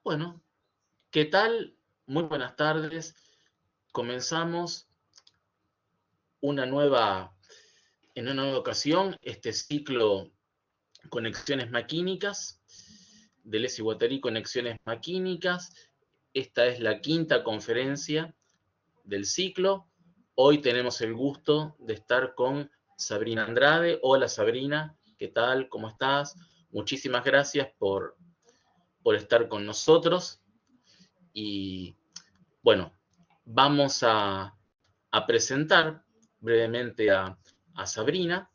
Bueno, ¿qué tal? Muy buenas tardes. Comenzamos una nueva, en una nueva ocasión este ciclo Conexiones Maquínicas, de Les Guattari Conexiones Maquínicas. Esta es la quinta conferencia del ciclo. Hoy tenemos el gusto de estar con Sabrina Andrade. Hola Sabrina, ¿qué tal? ¿Cómo estás? Muchísimas gracias por estar con nosotros. Y bueno, vamos a presentar brevemente a Sabrina.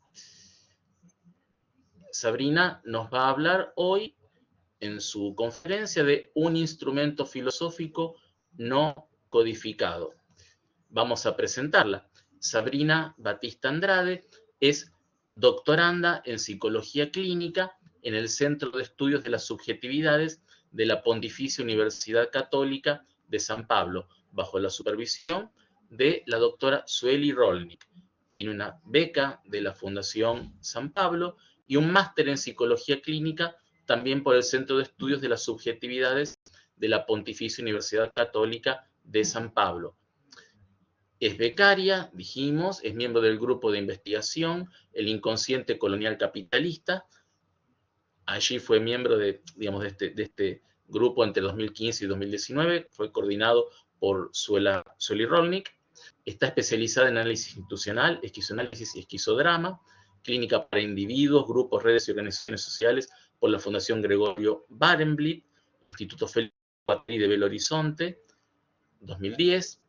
Sabrina nos va a hablar hoy en su conferencia de un instrumento filosófico no codificado. Vamos a presentarla. Sabrina Batista Andrade es doctoranda en psicología clínica en el Centro de Estudios de las Subjetividades de la Pontificia Universidad Católica de San Pablo, bajo la supervisión de la doctora Sueli Rolnik. Tiene una beca de la Fundación San Pablo y un máster en psicología clínica también por el Centro de Estudios de las Subjetividades de la Pontificia Universidad Católica de San Pablo. Es becaria, dijimos, es miembro del grupo de investigación El inconsciente colonial capitalista. Allí fue miembro de este grupo entre 2015 y 2019, fue coordinado por Sueli Rolnik. Está especializada en análisis institucional, esquizoanálisis y esquizodrama, clínica para individuos, grupos, redes y organizaciones sociales por la Fundación Gregorio Barenblit, Instituto Félix Guattari de Belo Horizonte, 2010.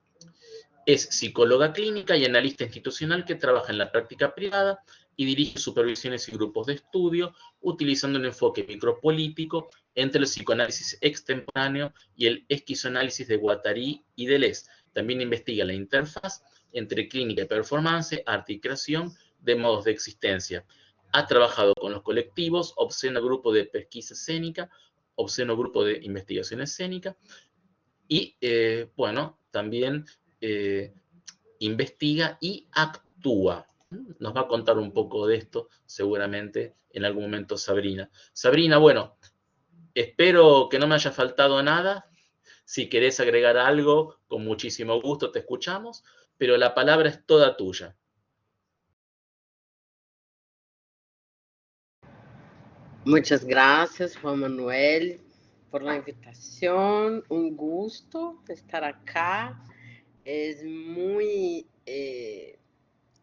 Es psicóloga clínica y analista institucional que trabaja en la práctica privada y dirige supervisiones y grupos de estudio utilizando un enfoque micropolítico entre el psicoanálisis extemporáneo y el esquizoanálisis de Guattari y Deleuze. También investiga la interfaz entre clínica y performance, arte y creación de modos de existencia. Ha trabajado con los colectivos Obsceno Grupo de Pesquisa Escénica, Obsceno Grupo de Investigación Escénica y, bueno, también investiga y actúa. Nos va a contar un poco de esto seguramente en algún momento Sabrina. Sabrina, bueno, espero que no me haya faltado nada. Si querés agregar algo, con muchísimo gusto te escuchamos, pero la palabra es toda tuya. Muchas gracias, Juan Manuel, por la invitación. Un gusto estar acá. Es muy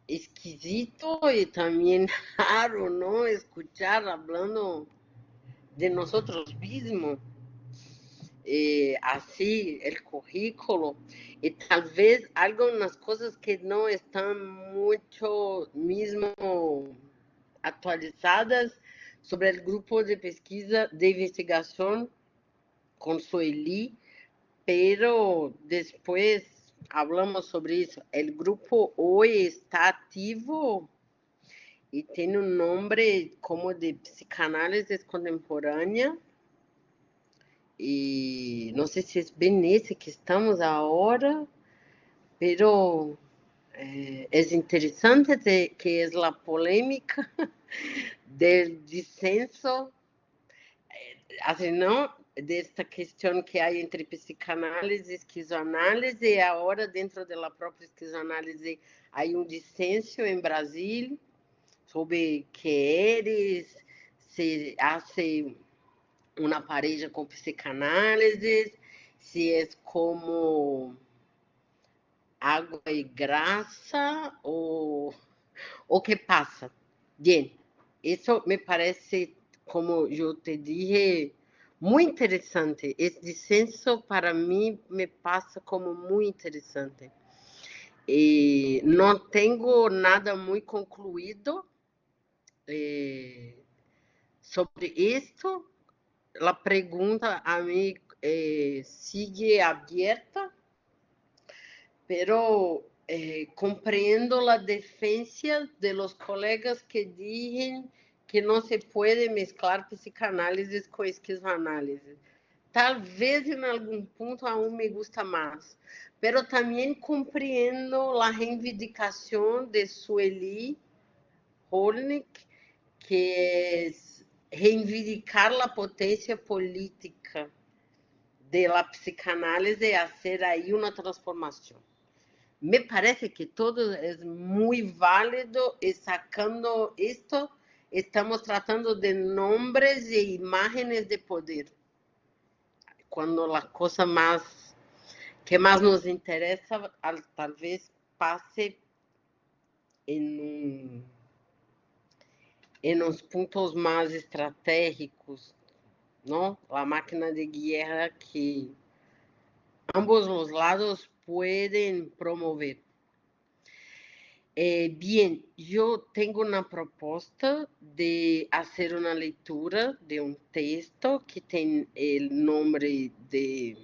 esquisito y también raro, ¿no? Escuchar hablando de nosotros mismos. Así, el currículo. Y tal vez algunas cosas que no están mucho mismo actualizadas sobre el grupo de pesquisa de investigación con Sueli, pero después hablamos sobre eso. El grupo hoy está activo y tiene un nombre como de psicanálisis contemporánea. Y no sé si es bien ese que estamos ahora, pero es interesante que es la polémica del disenso, así, ¿no? De esta cuestión que hay entre psicanálisis y esquizoanálisis, y ahora dentro de la propia esquizoanálisis hay un disenso en Brasil sobre qué eres, se hace una pareja con psicanálisis, si es como agua y grasa o qué pasa. Bien, eso me parece, como yo te dije, muy interesante. Ese disenso para mí me pasa como muy interesante. No tengo nada muy concluido sobre esto. La pregunta a mí sigue abierta, pero comprendo la defensa de los colegas que dicen que no se puede mezclar psicanálisis con esquizoanálisis. Tal vez en algún punto aún me gusta más, pero también comprendo la reivindicación de Sueli Rolnik, que es reivindicar la potencia política de la psicanálisis hacer ahí una transformación. Me parece que todo es muy válido y sacando esto, estamos tratando de nombres e imágenes de poder. Cuando la cosa que más nos interesa, tal vez pase en los puntos más estratégicos, ¿no? La máquina de guerra que ambos los lados pueden promover. Bien, yo tengo una propuesta de hacer una lectura de un texto que tiene el nombre de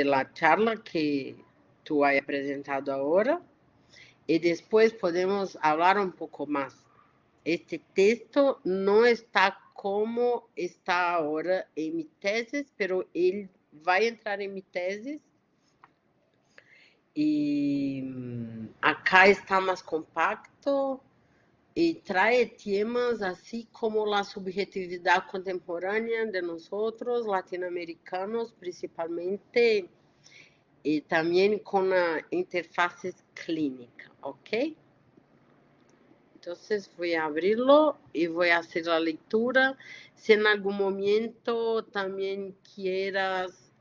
la charla que tú has presentado ahora y después podemos hablar un poco más. Este texto no está como está ahora en mi tesis, pero él va a entrar en mi tesis. Y acá está más compacto y trae temas así como la subjetividad contemporánea de nosotros, latinoamericanos principalmente, y también con la interfaz clínica, ¿ok? Entonces voy a abrirlo y voy a hacer la lectura. Si en algún momento también quieras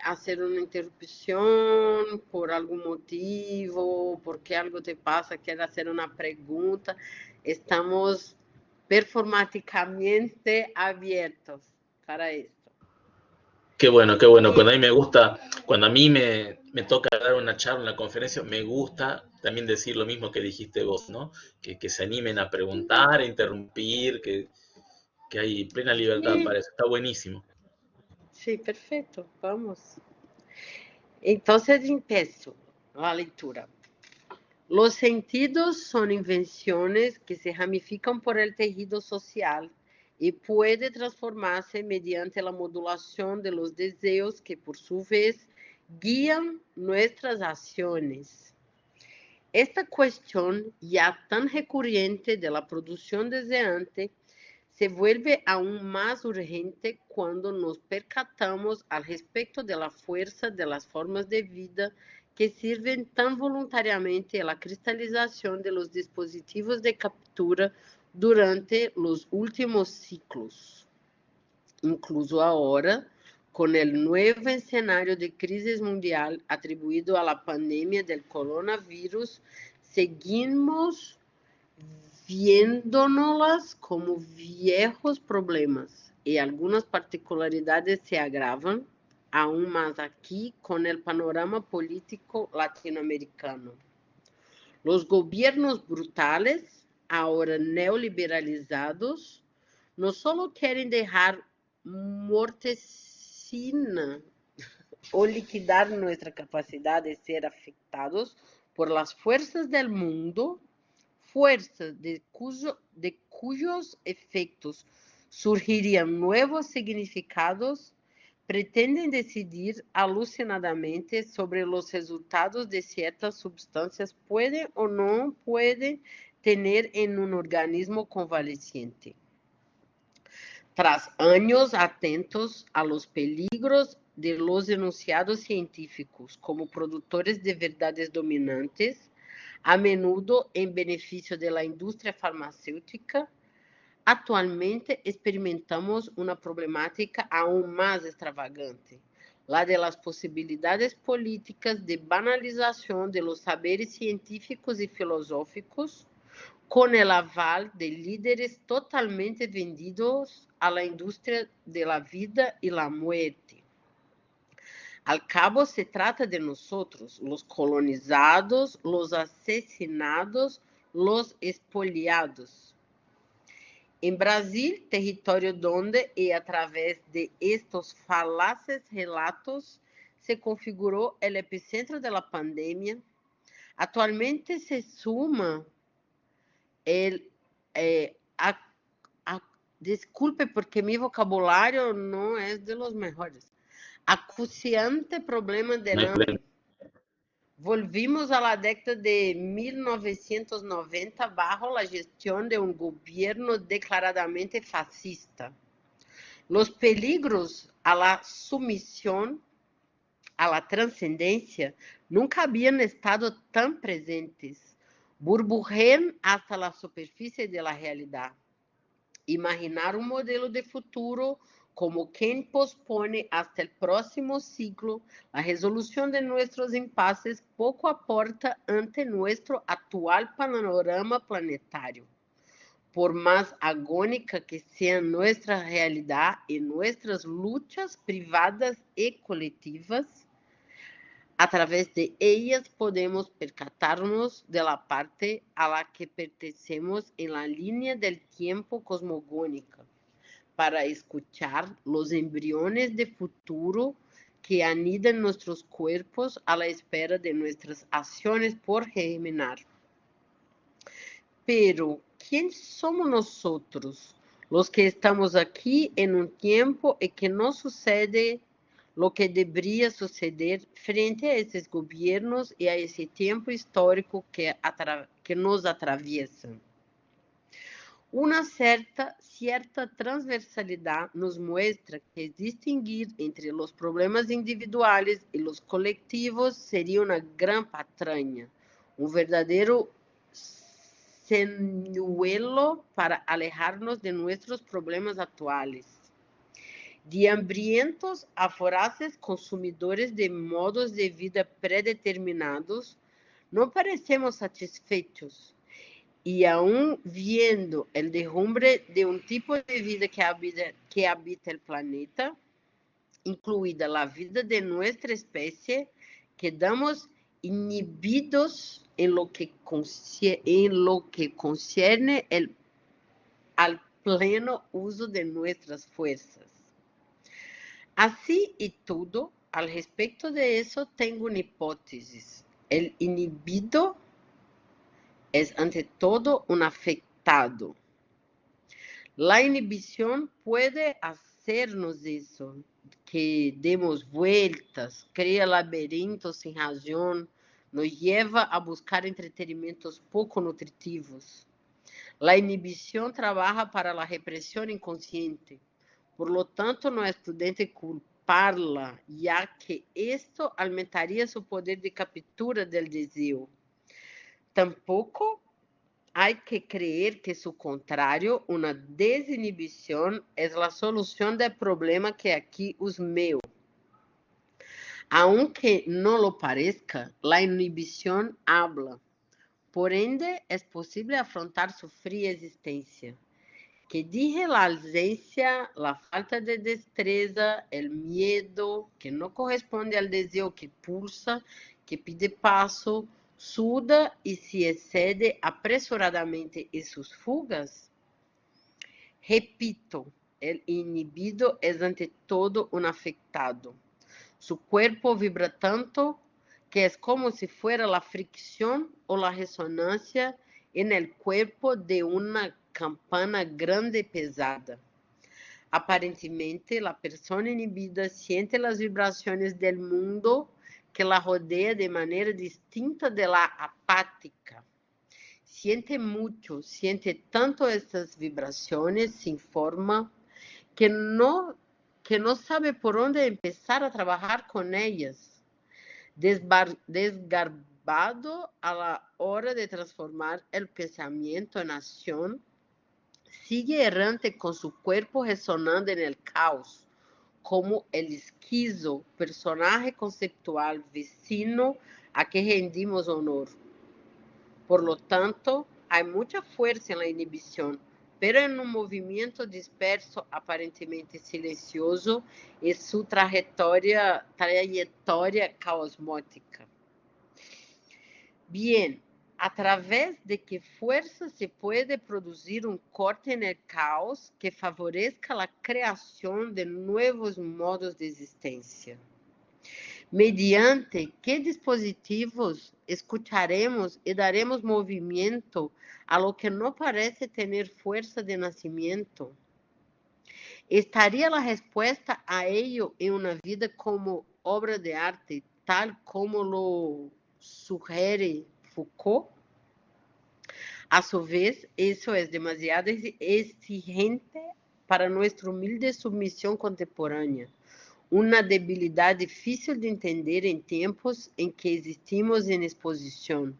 hacer una interrupción por algún motivo, porque algo te pasa, quieres hacer una pregunta, estamos performáticamente abiertos para esto. Qué bueno, qué bueno. Cuando a mí me gusta, cuando a mí me toca dar una charla, una conferencia, me gusta también decir lo mismo que dijiste vos, ¿no? Que se animen a preguntar, a interrumpir, que hay plena libertad para eso. Está buenísimo. Sí, perfecto. Vamos. Entonces empiezo la lectura. Los sentidos son invenciones que se ramifican por el tejido social y puede transformarse mediante la modulación de los deseos que por su vez guían nuestras acciones. Esta cuestión ya tan recurrente de la producción deseante se vuelve aún más urgente cuando nos percatamos al respecto de la fuerza de las formas de vida que sirven tan voluntariamente a la cristalización de los dispositivos de captura durante los últimos ciclos. Incluso ahora, con el nuevo escenario de crisis mundial atribuido a la pandemia del coronavirus, seguimos viéndonos como viejos problemas y algunas particularidades se agravan aún más aquí con el panorama político latinoamericano. Los gobiernos brutales, ahora neoliberalizados, no solo quieren dejar mortecina o liquidar nuestra capacidad de ser afectados por las fuerzas del mundo, fuerzas de cuyos efectos surgirían nuevos significados, pretenden decidir alucinadamente sobre los resultados de ciertas sustancias pueden o no pueden tener en un organismo convaleciente. Tras años atentos a los peligros de los enunciados científicos como productores de verdades dominantes, a menudo en beneficio de la industria farmacéutica, actualmente experimentamos una problemática aún más extravagante, la de las posibilidades políticas de banalización de los saberes científicos y filosóficos con el aval de líderes totalmente vendidos a la industria de la vida y la muerte. Al cabo, se trata de nosotros, los colonizados, los asesinados, los expoliados. En Brasil, territorio donde y a través de estos falaces relatos se configuró el epicentro de la pandemia, actualmente se suma el... disculpe porque mi vocabulario no es de los mejores. Acuciante problema del hambre. Volvimos a la década de 1990 bajo la gestión de un gobierno declaradamente fascista. Los peligros a la sumisión, a la trascendencia, nunca habían estado tan presentes. Burbujean hasta la superficie de la realidad. Imaginar un modelo de futuro como quien pospone hasta el próximo ciclo la resolución de nuestros impases poco aporta ante nuestro actual panorama planetario. Por más agónica que sea nuestra realidad y nuestras luchas privadas y colectivas, a través de ellas podemos percatarnos de la parte a la que pertenecemos en la línea del tiempo cosmogónica, para escuchar los embriones de futuro que anidan nuestros cuerpos a la espera de nuestras acciones por germinar. Pero, ¿quién somos nosotros, los que estamos aquí en un tiempo en que no sucede lo que debería suceder frente a esses gobiernos y a ese tiempo histórico que nos atraviesan? Una cierta transversalidad nos muestra que distinguir entre los problemas individuales y los colectivos sería una gran patraña, un verdadero señuelo para alejarnos de nuestros problemas actuales. De hambrientos a voraces consumidores de modos de vida predeterminados, no parecemos satisfechos. Y aún viendo el derrumbe de un tipo de vida que habita el planeta, incluida la vida de nuestra especie, quedamos inhibidos en lo que concierne al pleno uso de nuestras fuerzas. Así y todo, al respecto de eso tengo una hipótesis. El inhibido es ante todo un afectado. La inhibición puede hacernos eso, que demos vueltas, crea laberintos sin razón, nos lleva a buscar entretenimentos poco nutritivos. La inhibición trabaja para la represión inconsciente. Por lo tanto, no es prudente culparla, ya que esto aumentaría su poder de captura del deseo. Tampoco hay que creer que su contrario, una desinhibición, es la solución del problema que aquí husmeo. Aunque no lo parezca, la inhibición habla. Por ende, es posible afrontar su fría existencia. Que dije la ausencia, la falta de destreza, el miedo, que no corresponde al deseo que pulsa, que pide paso, suda y se excede apresuradamente en sus fugas? Repito, el inhibido es ante todo un afectado. Su cuerpo vibra tanto que es como si fuera la fricción o la resonancia en el cuerpo de una campana grande y pesada. Aparentemente, la persona inhibida siente las vibraciones del mundo que la rodea de manera distinta de la apática. Siente mucho, siente tanto estas vibraciones sin forma que no sabe por dónde empezar a trabajar con ellas. Desgarbado a la hora de transformar el pensamiento en acción, sigue errante con su cuerpo resonando en el caos, como el esquizo, personaje conceptual vecino a que rendimos honor. Por lo tanto, hay mucha fuerza en la inhibición, pero en un movimiento disperso, aparentemente silencioso, en su trayectoria caosmótica. Bien, a través de qué fuerza se puede producir un corte en el caos que favorezca la creación de nuevos modos de existencia. Mediante qué dispositivos escucharemos y daremos movimiento a lo que no parece tener fuerza de nacimiento. ¿Estaría la respuesta a ello en una vida como obra de arte, tal como lo sugiere Foucault? A su vez, eso es demasiado exigente para nuestra humilde submisión contemporánea, una debilidad difícil de entender en tiempos en que existimos en exposición.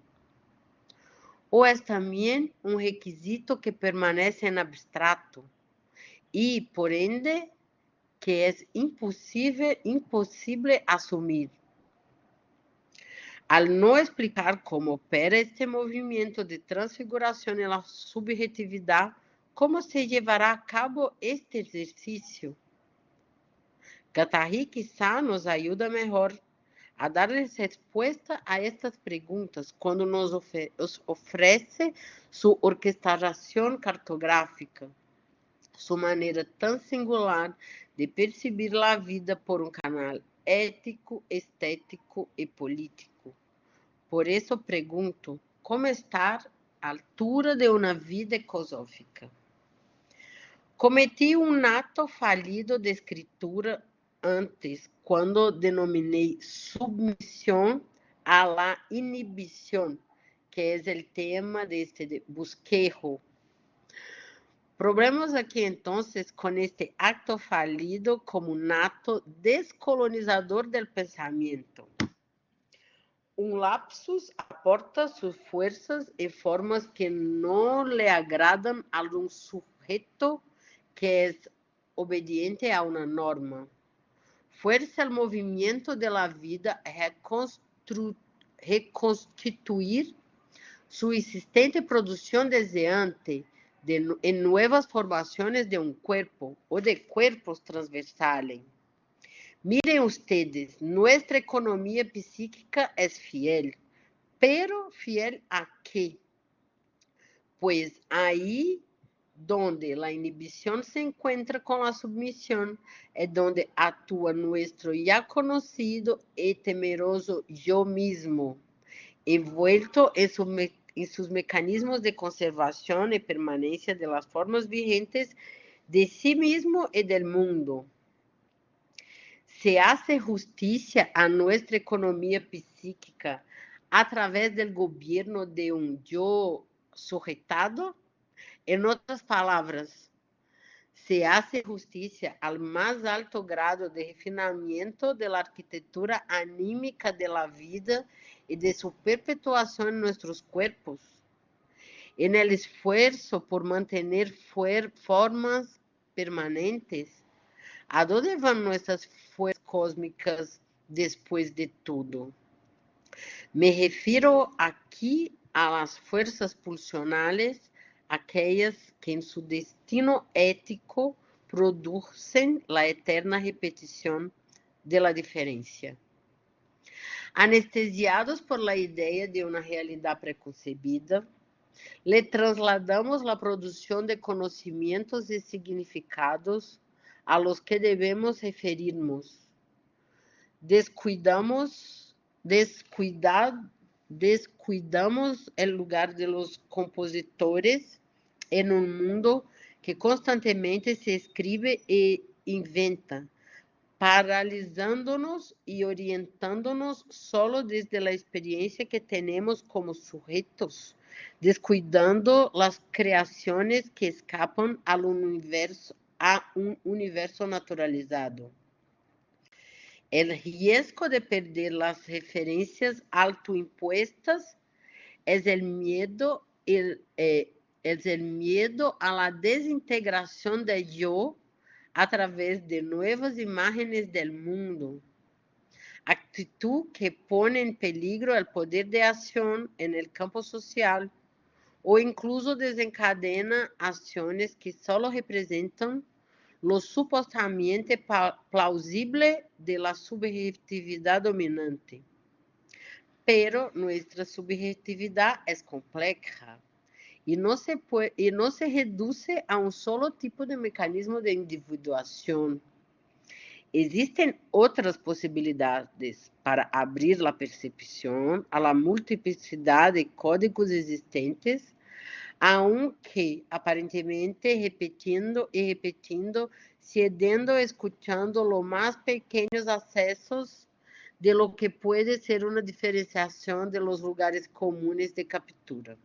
¿O es también un requisito que permanece en abstracto y, por ende, que es imposible asumir? Al no explicar cómo opera este movimiento de transfiguración en la subjetividad, ¿cómo se llevará a cabo este ejercicio? Guattari quizá nos ayuda mejor a darles respuesta a estas preguntas cuando nos ofrece su orquestación cartográfica, su manera tan singular de percibir la vida por un canal ético, estético y político. Por eso pregunto, ¿cómo estar à altura de una vida ecosófica? Cometí un acto fallido de escritura antes, cuando denominé submisión a la inhibición, que es el tema de este bosquejo. Probemos aquí entonces con este acto fallido como un acto descolonizador del pensamiento. Un lapsus aporta sus fuerzas y formas que no le agradan a un sujeto que es obediente a una norma. Fuerza el movimiento de la vida reconstituir su existente producción deseante en nuevas formaciones de un cuerpo o de cuerpos transversales. Miren ustedes, nuestra economía psíquica es fiel, pero ¿fiel a qué? Pues ahí donde la inhibición se encuentra con la submisión, es donde actúa nuestro ya conocido y temeroso yo mismo, envuelto en sus mecanismos de conservación y permanencia de las formas vigentes de sí mismo y del mundo. Se hace justicia a nuestra economía psíquica a través del gobierno de un yo sujetado. En otras palabras, se hace justicia al más alto grado de refinamiento de la arquitectura anímica de la vida y de su perpetuación en nuestros cuerpos, en el esfuerzo por mantener formas permanentes. ¿A dónde van nuestras fuerzas cósmicas después de todo? Me refiero aquí a las fuerzas pulsionales, aquellas que en su destino ético producen la eterna repetición de la diferencia. Anestesiados por la idea de una realidad preconcebida, le trasladamos la producción de conocimientos y significados a los que debemos referirnos. Descuidamos el lugar de los compositores en un mundo que constantemente se escribe e inventa, paralizándonos y orientándonos solo desde la experiencia que tenemos como sujetos, descuidando las creaciones que escapan a un universo naturalizado. El riesgo de perder las referencias autoimpuestas es el miedo a la desintegración del yo a través de nuevas imágenes del mundo, actitud que pone en peligro el poder de acción en el campo social o incluso desencadena acciones que solo representan lo supuestamente plausible de la subjetividad dominante. Pero nuestra subjetividad es compleja y no se reduce a un solo tipo de mecanismo de individuación. Existen otras posibilidades para abrir la percepción a la multiplicidad de códigos existentes, aunque aparentemente repetindo y repetindo, cediendo, escuchando los más pequeños accesos de lo que puede ser una diferenciación de los lugares comunes de captura.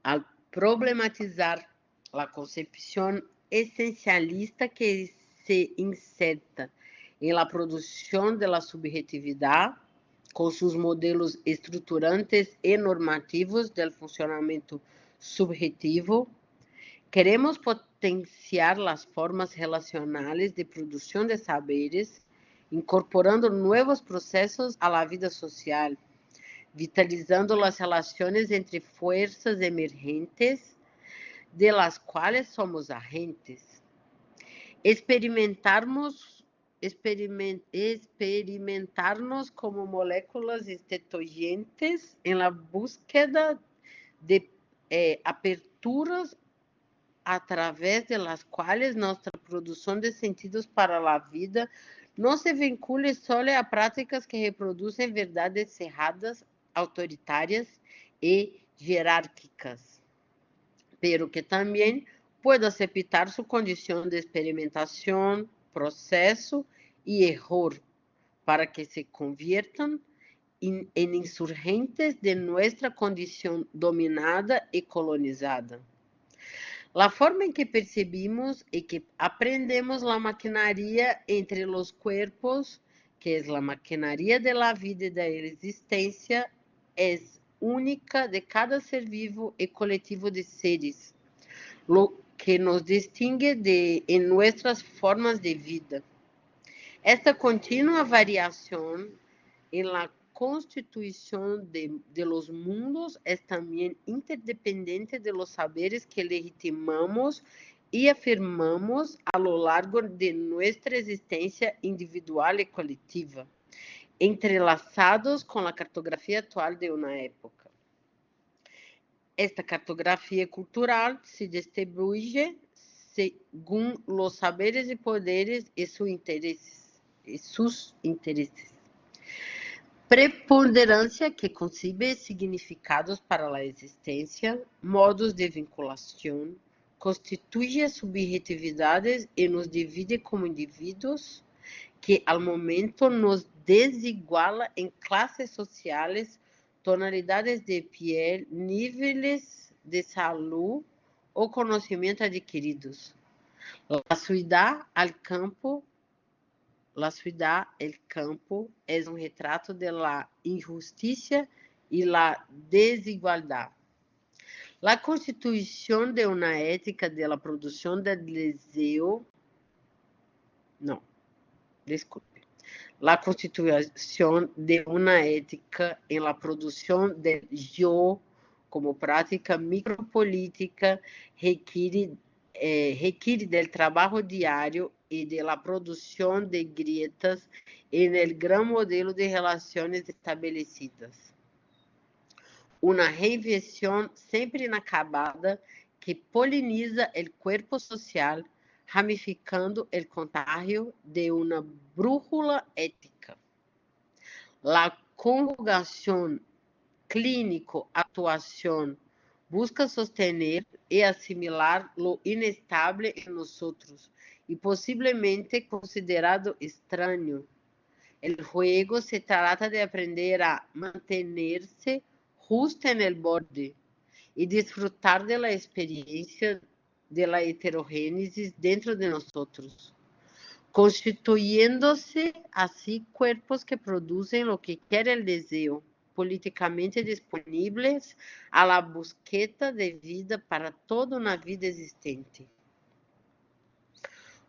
Al problematizar a concepção essencialista que se inserta em la produção de la subjetividade, com seus modelos estruturantes e normativos del funcionamento subjetivo. Queremos potenciar as formas relacionais de produção de saberes, incorporando novos processos à la vida social, vitalizando as relações entre forças emergentes, de las quais somos agentes. Experimentarnos como moléculas estetoyentes em la búsqueda de aperturas através de las quais nossa produção de sentidos para a vida não se vincule só a práticas que reproduzem verdades cerradas, autoritárias e jerárquicas, pero que também pueda aceptar sua condição de experimentação, processo e erro, para que se conviertam em insurgentes de nossa condição dominada e colonizada. A forma em que percebimos e que aprendemos a maquinaria entre os corpos, que é a maquinaria de la vida e da existência, é única de cada ser vivo e coletivo de seres, lo que nos distingue em nossas formas de vida. Esta contínua variação em la constituição de los mundos é também interdependente de los saberes que legitimamos e afirmamos a lo largo de nossa existência individual e coletiva, entrelaçados com a cartografia atual de uma época. Esta cartografia cultural se distribui según los saberes e poderes e seus interesses. Preponderância que concibe significados para a existência, modos de vinculação, constitui as subjetividades e nos divide como indivíduos, que ao momento nos desiguala em classes sociais, tonalidades de piel, níveis de saúde ou conhecimento adquiridos. La ciudad, el campo es un retrato de la injusticia y la desigualdad. La constitución de una ética de la producción del deseo, la constitución de una ética en la producción del yo como práctica micropolítica requiere del trabalho diário e de la produção de grietas en el gran modelo de relações estabelecidas. Uma reinvenção sempre inacabada que poliniza o corpo social, ramificando o contágio de uma brújula ética. La conjugação clínico-atuação busca sostener e assimilar lo inestable em nosotros e possivelmente considerado estranho. El juego se trata de aprender a mantenerse justo en el borde y disfrutar de la experiencia de la heterogénesis dentro de nosotros, constituyéndose así cuerpos que producen lo que quiere el deseo, politicamente disponíveis a la búsqueda de vida para toda uma vida existente.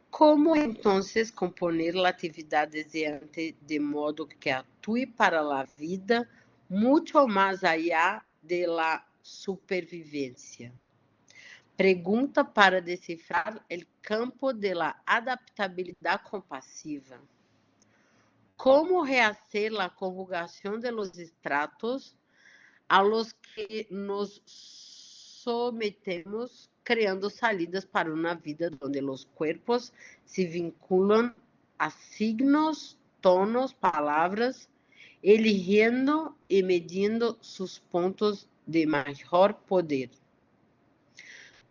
Como, então, componer a atividade deseante de modo que atue para a vida muito mais allá de la supervivência? Pergunta para decifrar o campo de la adaptabilidade compassiva. Como rehacer a conjugação de los estratos a los que nos sometemos, creando salidas para uma vida onde os corpos se vinculam a signos, tonos, palavras, eligiendo e medindo seus pontos de maior poder.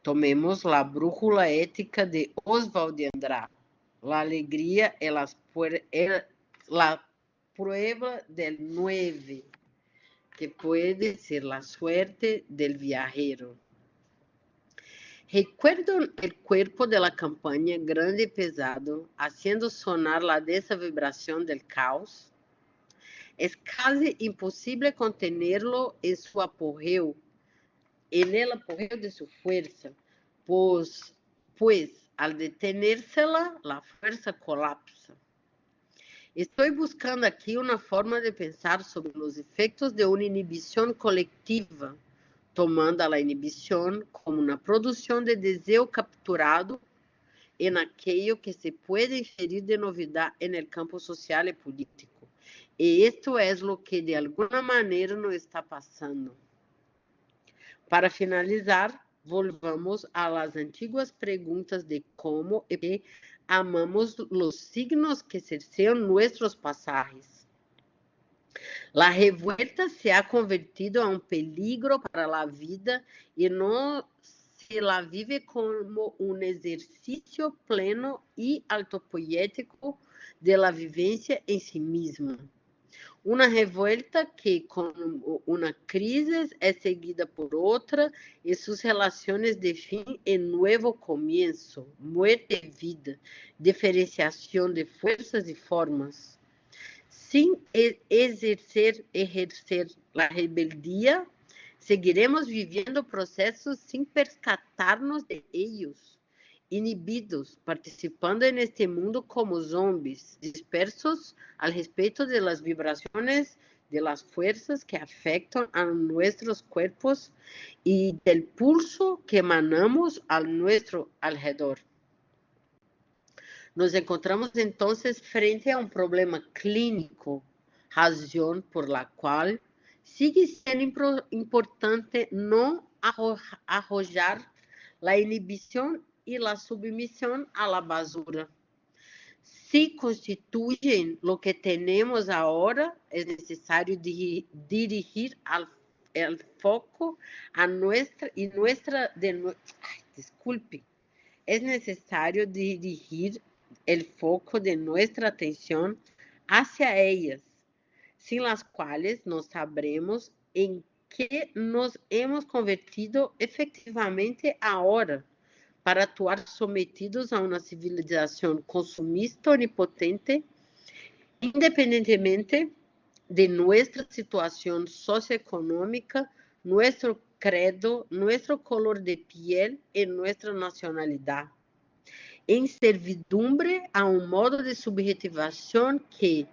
Tomemos a brújula ética de Oswald de Andrade. La alegria é la prueba del 9, que puede ser la suerte del viajero. Recuerdo el cuerpo de la campaña grande y pesado, haciendo sonar la densa vibración del caos. Es casi imposible contenerlo en su apogeo, en el apogeo de su fuerza, pues al detenérsela, la fuerza colapsa. Estoy buscando aquí una forma de pensar sobre los efectos de una inhibición colectiva, tomando a la inhibición como una producción de deseo capturado en aquello que se puede inferir de novedad en el campo social y político. Y esto es lo que de alguna manera nos está pasando. Para finalizar, volvamos a las antiguas preguntas de cómo y qué amamos los signos que cercean nuestros pasajes. La revuelta se ha convertido a un peligro para la vida y no se la vive como un ejercicio pleno y autopoético de la vivencia en sí misma. Una revuelta que con una crisis es seguida por otra y sus relaciones definen el nuevo comienzo, muerte y vida, diferenciación de fuerzas y formas. Sin ejercer la rebeldía, seguiremos viviendo procesos sin percatarnos de ellos, inibidos, participando en este mundo como zombies, dispersos al respecto de las vibraciones de las fuerzas que afectan a nuestros cuerpos y del pulso que emanamos a nuestro alrededor. Nos encontramos entonces frente a un problema clínico, razón por la cual sigue siendo importante no arrojar la inhibición y la submisión a la basura. Si constituyen lo que tenemos ahora, es necesario dirigir el foco a disculpe, es necesario dirigir el foco de nuestra atención hacia ellas, sin las cuales no sabremos en qué nos hemos convertido efectivamente ahora, para actuar sometidos a una civilización consumista onipotente, independientemente de nuestra situación socioeconómica, nuestro credo, nuestro color de piel y nuestra nacionalidad, en servidumbre a un modo de subjetivación que,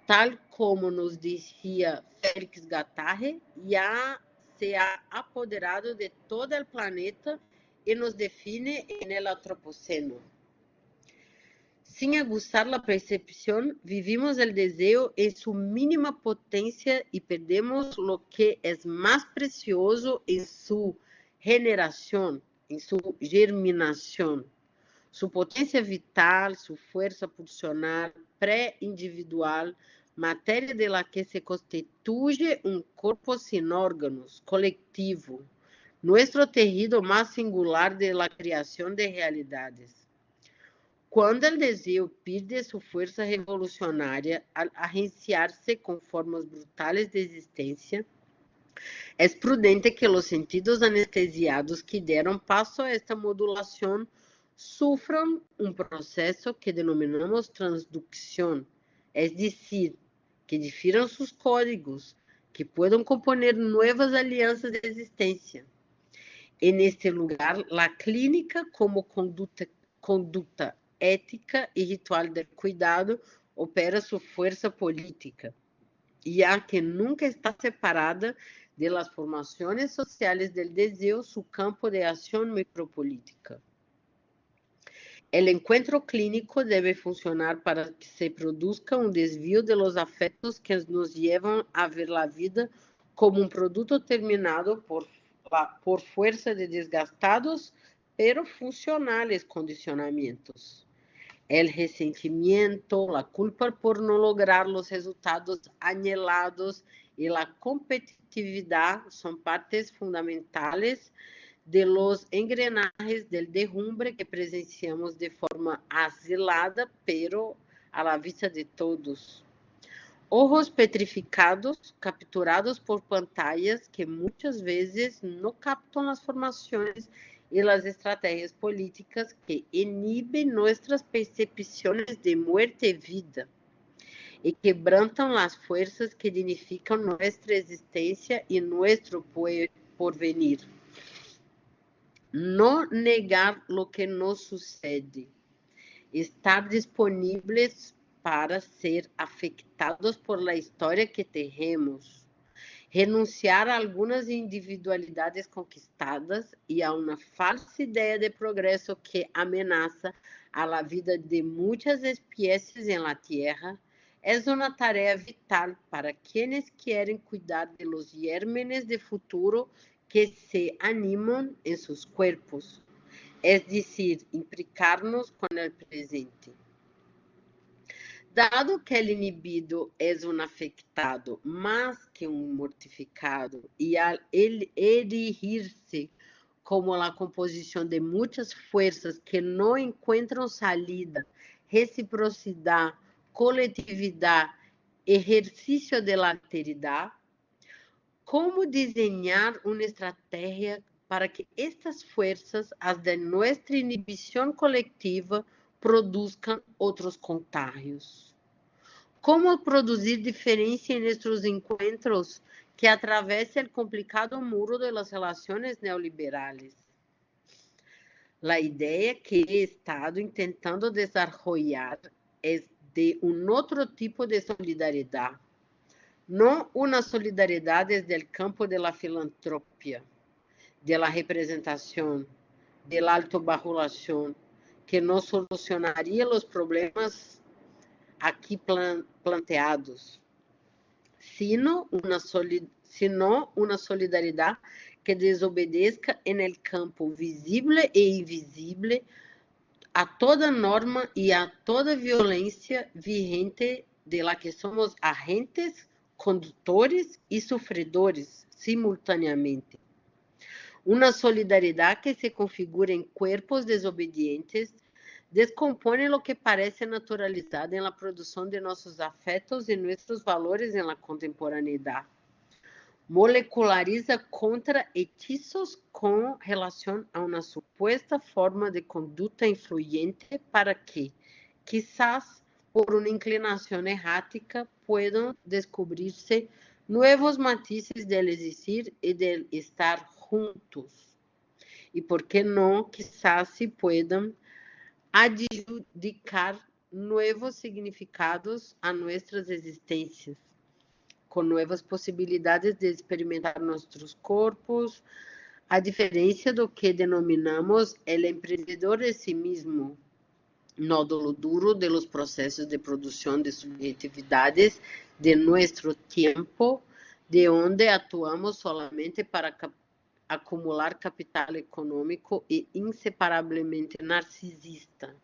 tal como nos decía Félix Guattari, ya se ha apoderado de todo el planeta y nos define en el antropoceno. Sin aguzar la percepción, vivimos el deseo en su mínima potencia y perdemos lo que es más precioso en su generación, en su germinación. Su potencia vital, su fuerza pulsional, pré-individual, matéria de la que se constituye un cuerpo sin órganos, colectivo, nuestro tejido más singular de la creación de realidades. Quando o deseo perde sua força revolucionária al agenciar-se com formas brutales de existência, é prudente que os sentidos anestesiados que deram passo a esta modulação sufram um processo que denominamos transducção, é decir, que difiram seus códigos, que puedan componer novas alianças de existência. E neste lugar, a clínica como conduta ética e ritual del cuidado opera sua força política, ya que nunca está separada de las formaciones sociales del deseo su campo de acción micropolítica. El encuentro clínico debe funcionar para que se produzca un desvío de los afectos que nos llevan a ver la vida como un producto terminado por fuerza de desgastados pero funcionales condicionamientos. El resentimiento, la culpa por no lograr los resultados anhelados y la competitividad son partes fundamentales de los engrenajes del derrumbe que presenciamos de forma asilada, pero a la vista de todos. Ojos petrificados, capturados por pantallas que muchas veces no captan las formaciones y las estrategias políticas que inhiben nuestras percepciones de muerte y vida y quebrantan las fuerzas que dignifican nuestra existencia y nuestro porvenir. No negar lo que nos sucede, estar disponibles para ser afectados por la historia que tejemos, renunciar a algunas individualidades conquistadas y a una falsa idea de progreso que amenaza a la vida de muchas especies en la Tierra, es una tarea vital para quienes quieren cuidar de los gérmenes de futuro que se animan en sus cuerpos, es decir, implicarnos con el presente. Dado que el inibido es un afectado más que un mortificado, y al erigirse como la composición de muchas fuerzas que no encuentran salida, reciprocidad, coletividad, ejercicio de la alteridad, ¿cómo diseñar una estrategia para que estas fuerzas, as de nuestra inhibición colectiva, produzcan otros contagios? ¿Cómo producir diferencia en nuestros encuentros que atraviesa el complicado muro de las relaciones neoliberales? La idea que he estado intentando desarrollar es de un otro tipo de solidaridad, no una solidaridad desde el campo de la filantropía, de la representación, de la autobajulación, que no solucionaría los problemas aquí planteados, sino una solidaridad que desobedezca en el campo visible e invisible a toda norma y a toda violencia vigente de la que somos agentes, conductores y sufridores simultáneamente. Una solidaridad que se configura en cuerpos desobedientes descompone lo que parece naturalizado en la producción de nuestros afectos y nuestros valores en la contemporaneidad. Moleculariza contrahechizos con relación a una supuesta forma de conducta influyente para que, quizás por una inclinación errática, puedan descubrirse nuevos matices del existir y del estar juntos. Y por qué no, quizás se puedan adjudicar nuevos significados a nuestras existencias, con nuevas possibilidades de experimentar nossos corpos, a diferença do que denominamos el empreendedor en sí mismo, nódulo duro de los procesos de produção de subjetividades de nuestro tiempo, de onde atuamos solamente para acumular capital econômico e inseparablemente narcisista,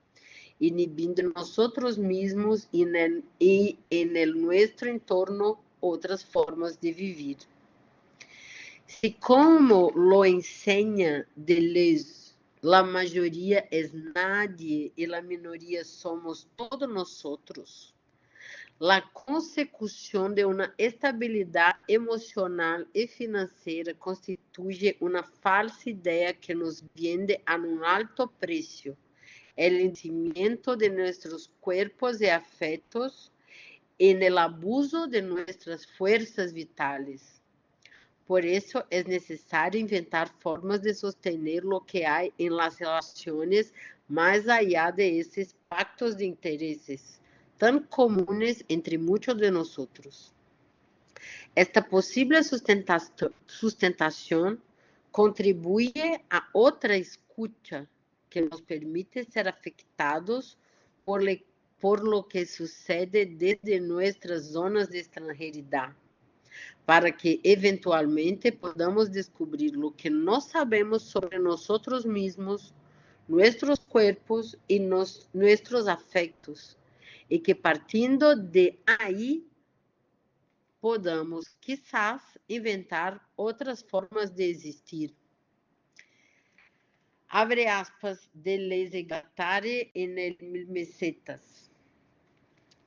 inibindo nosotros mismos y en el nuestro entorno otras formas de vivir. Si como lo enseña Deleuze, la mayoría es nadie y la minoría somos todos nosotros, la consecución de una estabilidad emocional y financiera constituye una falsa idea que nos vende a un alto precio el hundimiento de nuestros cuerpos y afectos en el abuso de nuestras fuerzas vitales. Por eso es necesario inventar formas de sostener lo que hay en las relaciones más allá de esos pactos de intereses tan comunes entre muchos de nosotros. Esta posible sustentación contribuye a otra escucha que nos permite ser afectados por lo que sucede desde nuestras zonas de extranjeridad, para que eventualmente podamos descubrir lo que no sabemos sobre nosotros mismos, nuestros cuerpos y nuestros afectos, y que partiendo de ahí podamos, quizás, inventar outras formas de existir. Abre aspas, Deleuze y Guattari en el Mesetas.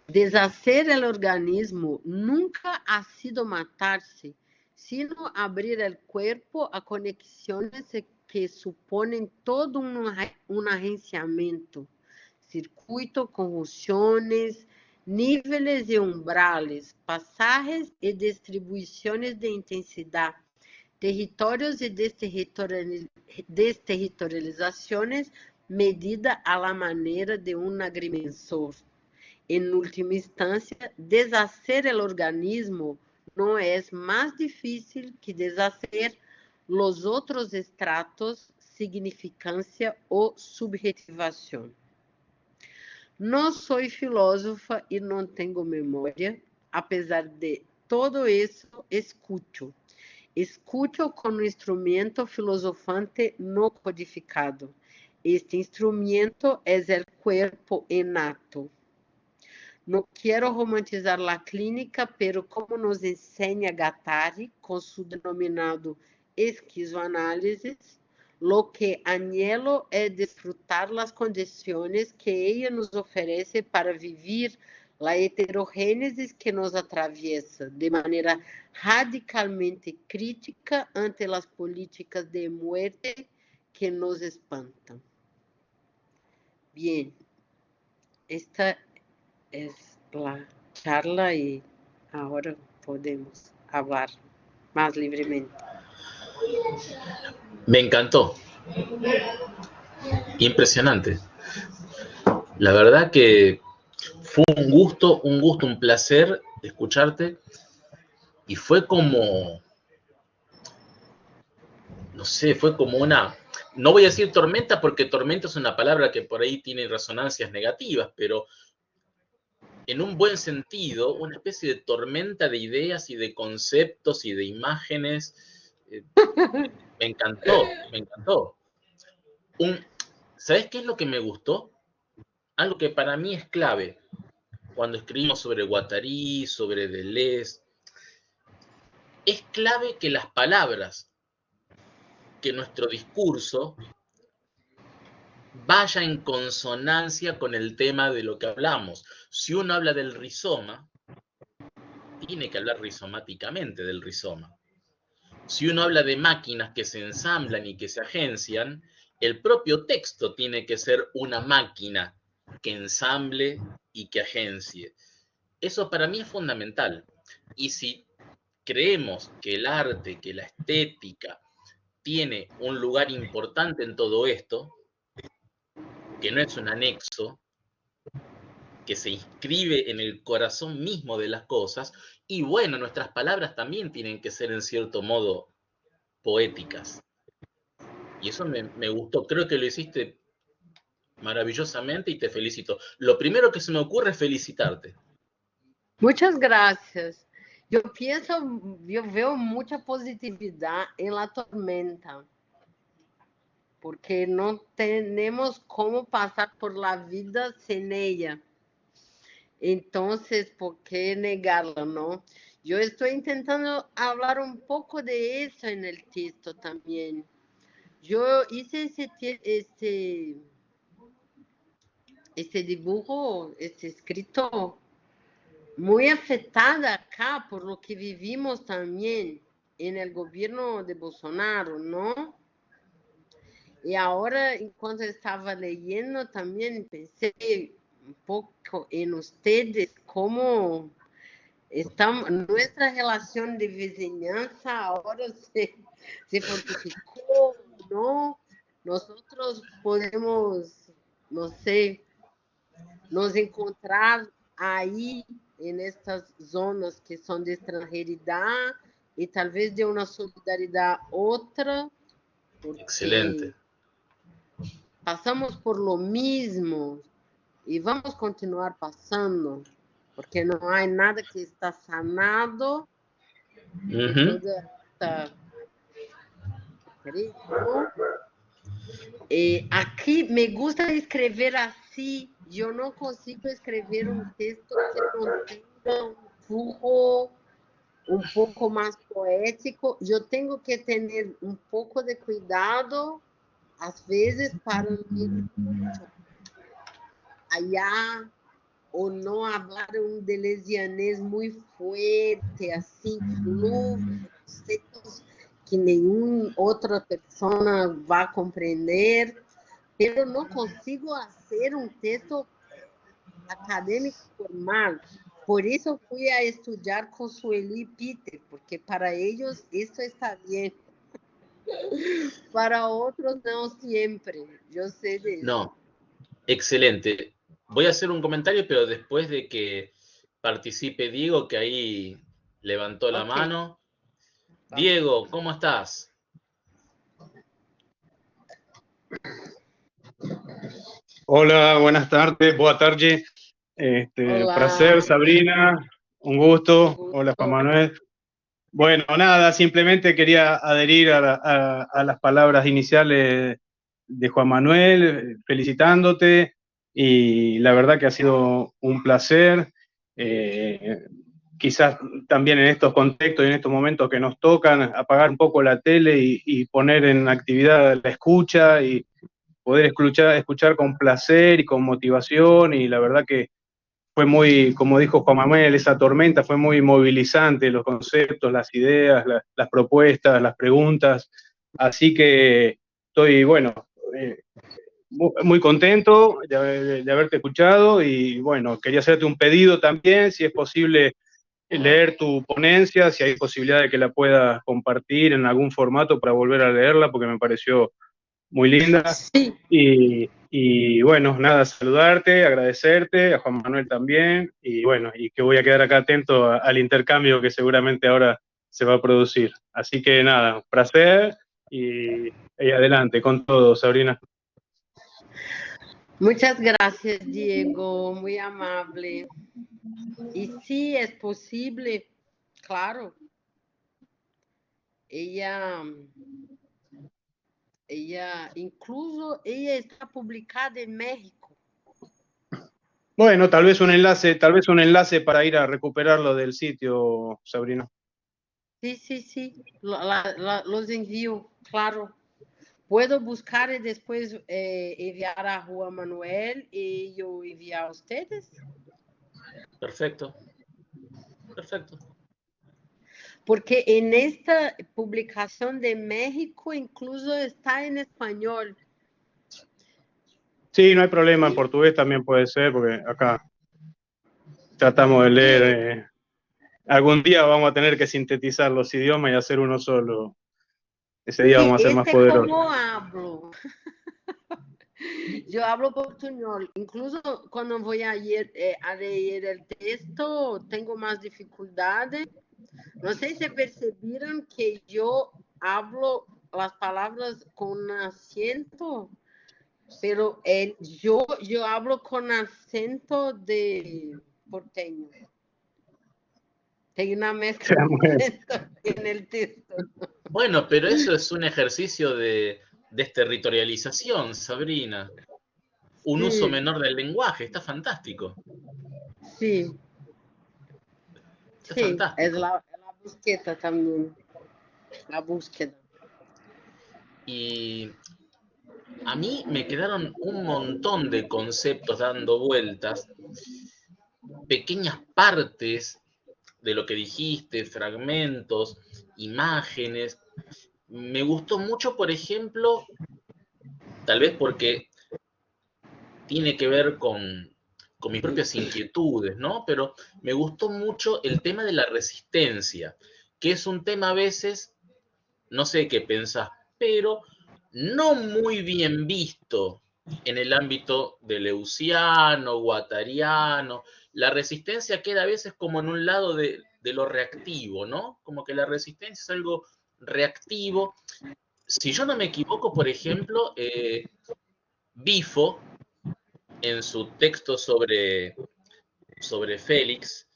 Deshacer el organismo nunca ha sido matarse, sino abrir el cuerpo a conexiones que suponem todo um agenciamento, circuito, conjunções, níveis e umbrales, passagens e distribuições de intensidade, territórios e desterritorializações medida a la maneira de um agrimensor. En última instancia, deshacer el organismo no es más difícil que deshacer los otros estratos, significancia o subjetivación. No soy filósofa y no tengo memoria, apesar de todo eso, escucho. Escucho con un instrumento filosofante no codificado. Este instrumento es el cuerpo innato. No quiero romantizar la clínica, pero como nos enseña Guattari, con su denominado esquizoanálisis, lo que anhelo es disfrutar las condiciones que ella nos ofrece para vivir la heterogénesis que nos atraviesa de manera radicalmente crítica ante las políticas de muerte que nos espantan. Bien, esta es la charla y ahora podemos hablar más libremente. Me encantó. Impresionante. La verdad que fue un gusto, un placer escucharte. Y fue como, no sé, fue como una, no voy a decir tormenta porque tormenta es una palabra que por ahí tiene resonancias negativas, pero en un buen sentido, una especie de tormenta de ideas y de conceptos y de imágenes. Me encantó, me encantó. ¿Sabes qué es lo que me gustó? Algo que para mí es clave cuando escribimos sobre Guattari, sobre Deleuze. Es clave que las palabras, que nuestro discurso vaya en consonancia con el tema de lo que hablamos. Si uno habla del rizoma, tiene que hablar rizomáticamente del rizoma. Si uno habla de máquinas que se ensamblan y que se agencian, el propio texto tiene que ser una máquina que ensamble y que agencie. Eso para mí es fundamental. Y si creemos que el arte, que la estética tiene un lugar importante en todo esto, que no es un anexo, que se inscribe en el corazón mismo de las cosas, y bueno, nuestras palabras también tienen que ser en cierto modo poéticas. Y eso me gustó, creo que lo hiciste maravillosamente y te felicito. Lo primero que se me ocurre es felicitarte. Muchas gracias. Yo pienso, yo veo mucha positividad en la tormenta, porque no tenemos cómo pasar por la vida sin ella. Entonces, ¿por qué negarla, no? Yo estoy intentando hablar un poco de eso en el texto también. Yo hice ese dibujo, ese escrito muy afectada acá por lo que vivimos también en el gobierno de Bolsonaro, ¿no? Y ahora, enquanto estaba leyendo, también pensé un poco en ustedes, cómo estamos, nuestra relación de vizinhança ahora se fortificó, ¿no? Nosotros podemos, no sé, nos encontrar aí nestas zonas que são de extranjeridade e talvez de uma solidariedade outra, porque Excelente. passamos por lo mesmo e vamos continuar passando, porque não há nada que está sanado de toda esta crise. E aqui me gusta escrever assim. Eu não consigo escrever um texto que não tenha um flujo um pouco mais poético. Eu tenho que ter um pouco de cuidado, às vezes, para não allá ou não falar um deleuzianês muito forte, assim, flujo, conceitos que nenhuma outra pessoa vai compreender, pero não consigo fazer um texto acadêmico formal. Por isso fui a estudar com Sueli e Peter, porque para eles isso está bem. Para otros no siempre, yo sé de eso. No, excelente. Voy a hacer un comentario, pero después de que participe Diego, que ahí levantó la Ok. mano. Diego, ¿cómo estás? Hola, buenas tardes, boa tarde. Placer, Hola, Sabrina, un gusto. un Hola, Juan gusto. Manuel. Bueno, nada, simplemente quería adherir a las palabras iniciales de Juan Manuel, felicitándote, y la verdad que ha sido un placer. Quizás también en estos contextos y en estos momentos que nos tocan, apagar un poco la tele y poner en actividad la escucha y poder escuchar con placer y con motivación, y la verdad que fue muy, como dijo Juan Manuel, esa tormenta fue muy movilizante, los conceptos, las ideas, las propuestas, las preguntas, así que estoy, bueno, muy contento de haberte escuchado, y bueno, quería hacerte un pedido también, si es posible leer tu ponencia, si hay posibilidad de que la puedas compartir en algún formato para volver a leerla, porque me pareció muy linda. Sí, Y bueno, nada, saludarte, agradecerte, a Juan Manuel también, y bueno, y que voy a quedar acá atento al intercambio que seguramente ahora se va a producir. Así que nada, un placer y adelante con todo, Sabrina. muchas gracias, Diego, muy amable. Y sí, es posible, claro. Incluso ella está publicada en México. Bueno, tal vez un enlace para ir a recuperarlo del sitio, Sabrina. Sí, sí, sí, los envío, claro. Puedo buscar y después enviar a Juan Manuel y yo enviar a ustedes. Perfecto, perfecto. Porque en esta publicación de México incluso está en español. Sí, no hay problema, en Y, portugués también puede ser, porque acá tratamos de leer. y, Algún día vamos a tener que sintetizar los idiomas y hacer uno solo. Ese día y vamos a ser más este poderosos. como hablo. Yo hablo portuñol. Incluso cuando voy a leer el texto, tengo más dificultades. No sé si percibieron que yo hablo las palabras con acento, pero yo hablo con acento de porteño. Hay una mezcla de acento en el texto. Bueno, pero eso es un ejercicio de desterritorialización, Sabrina. Un uso Sí, menor del lenguaje, está fantástico. sí, Está sí, es fantástico. la búsqueda también, la búsqueda. Y a mí me quedaron un montón de conceptos dando vueltas, pequeñas partes de lo que dijiste, fragmentos, imágenes. Me gustó mucho, por ejemplo, tal vez porque tiene que ver con mis propias inquietudes, ¿no? Pero me gustó mucho el tema de la resistencia, que es un tema a veces, no sé qué pensás, pero no muy bien visto en el ámbito de leuciano, guattariano. La resistencia queda a veces como en un lado de lo reactivo, ¿no? Como que la resistencia es algo reactivo. Si yo no me equivoco, por ejemplo, Bifo, en su texto sobre Félix,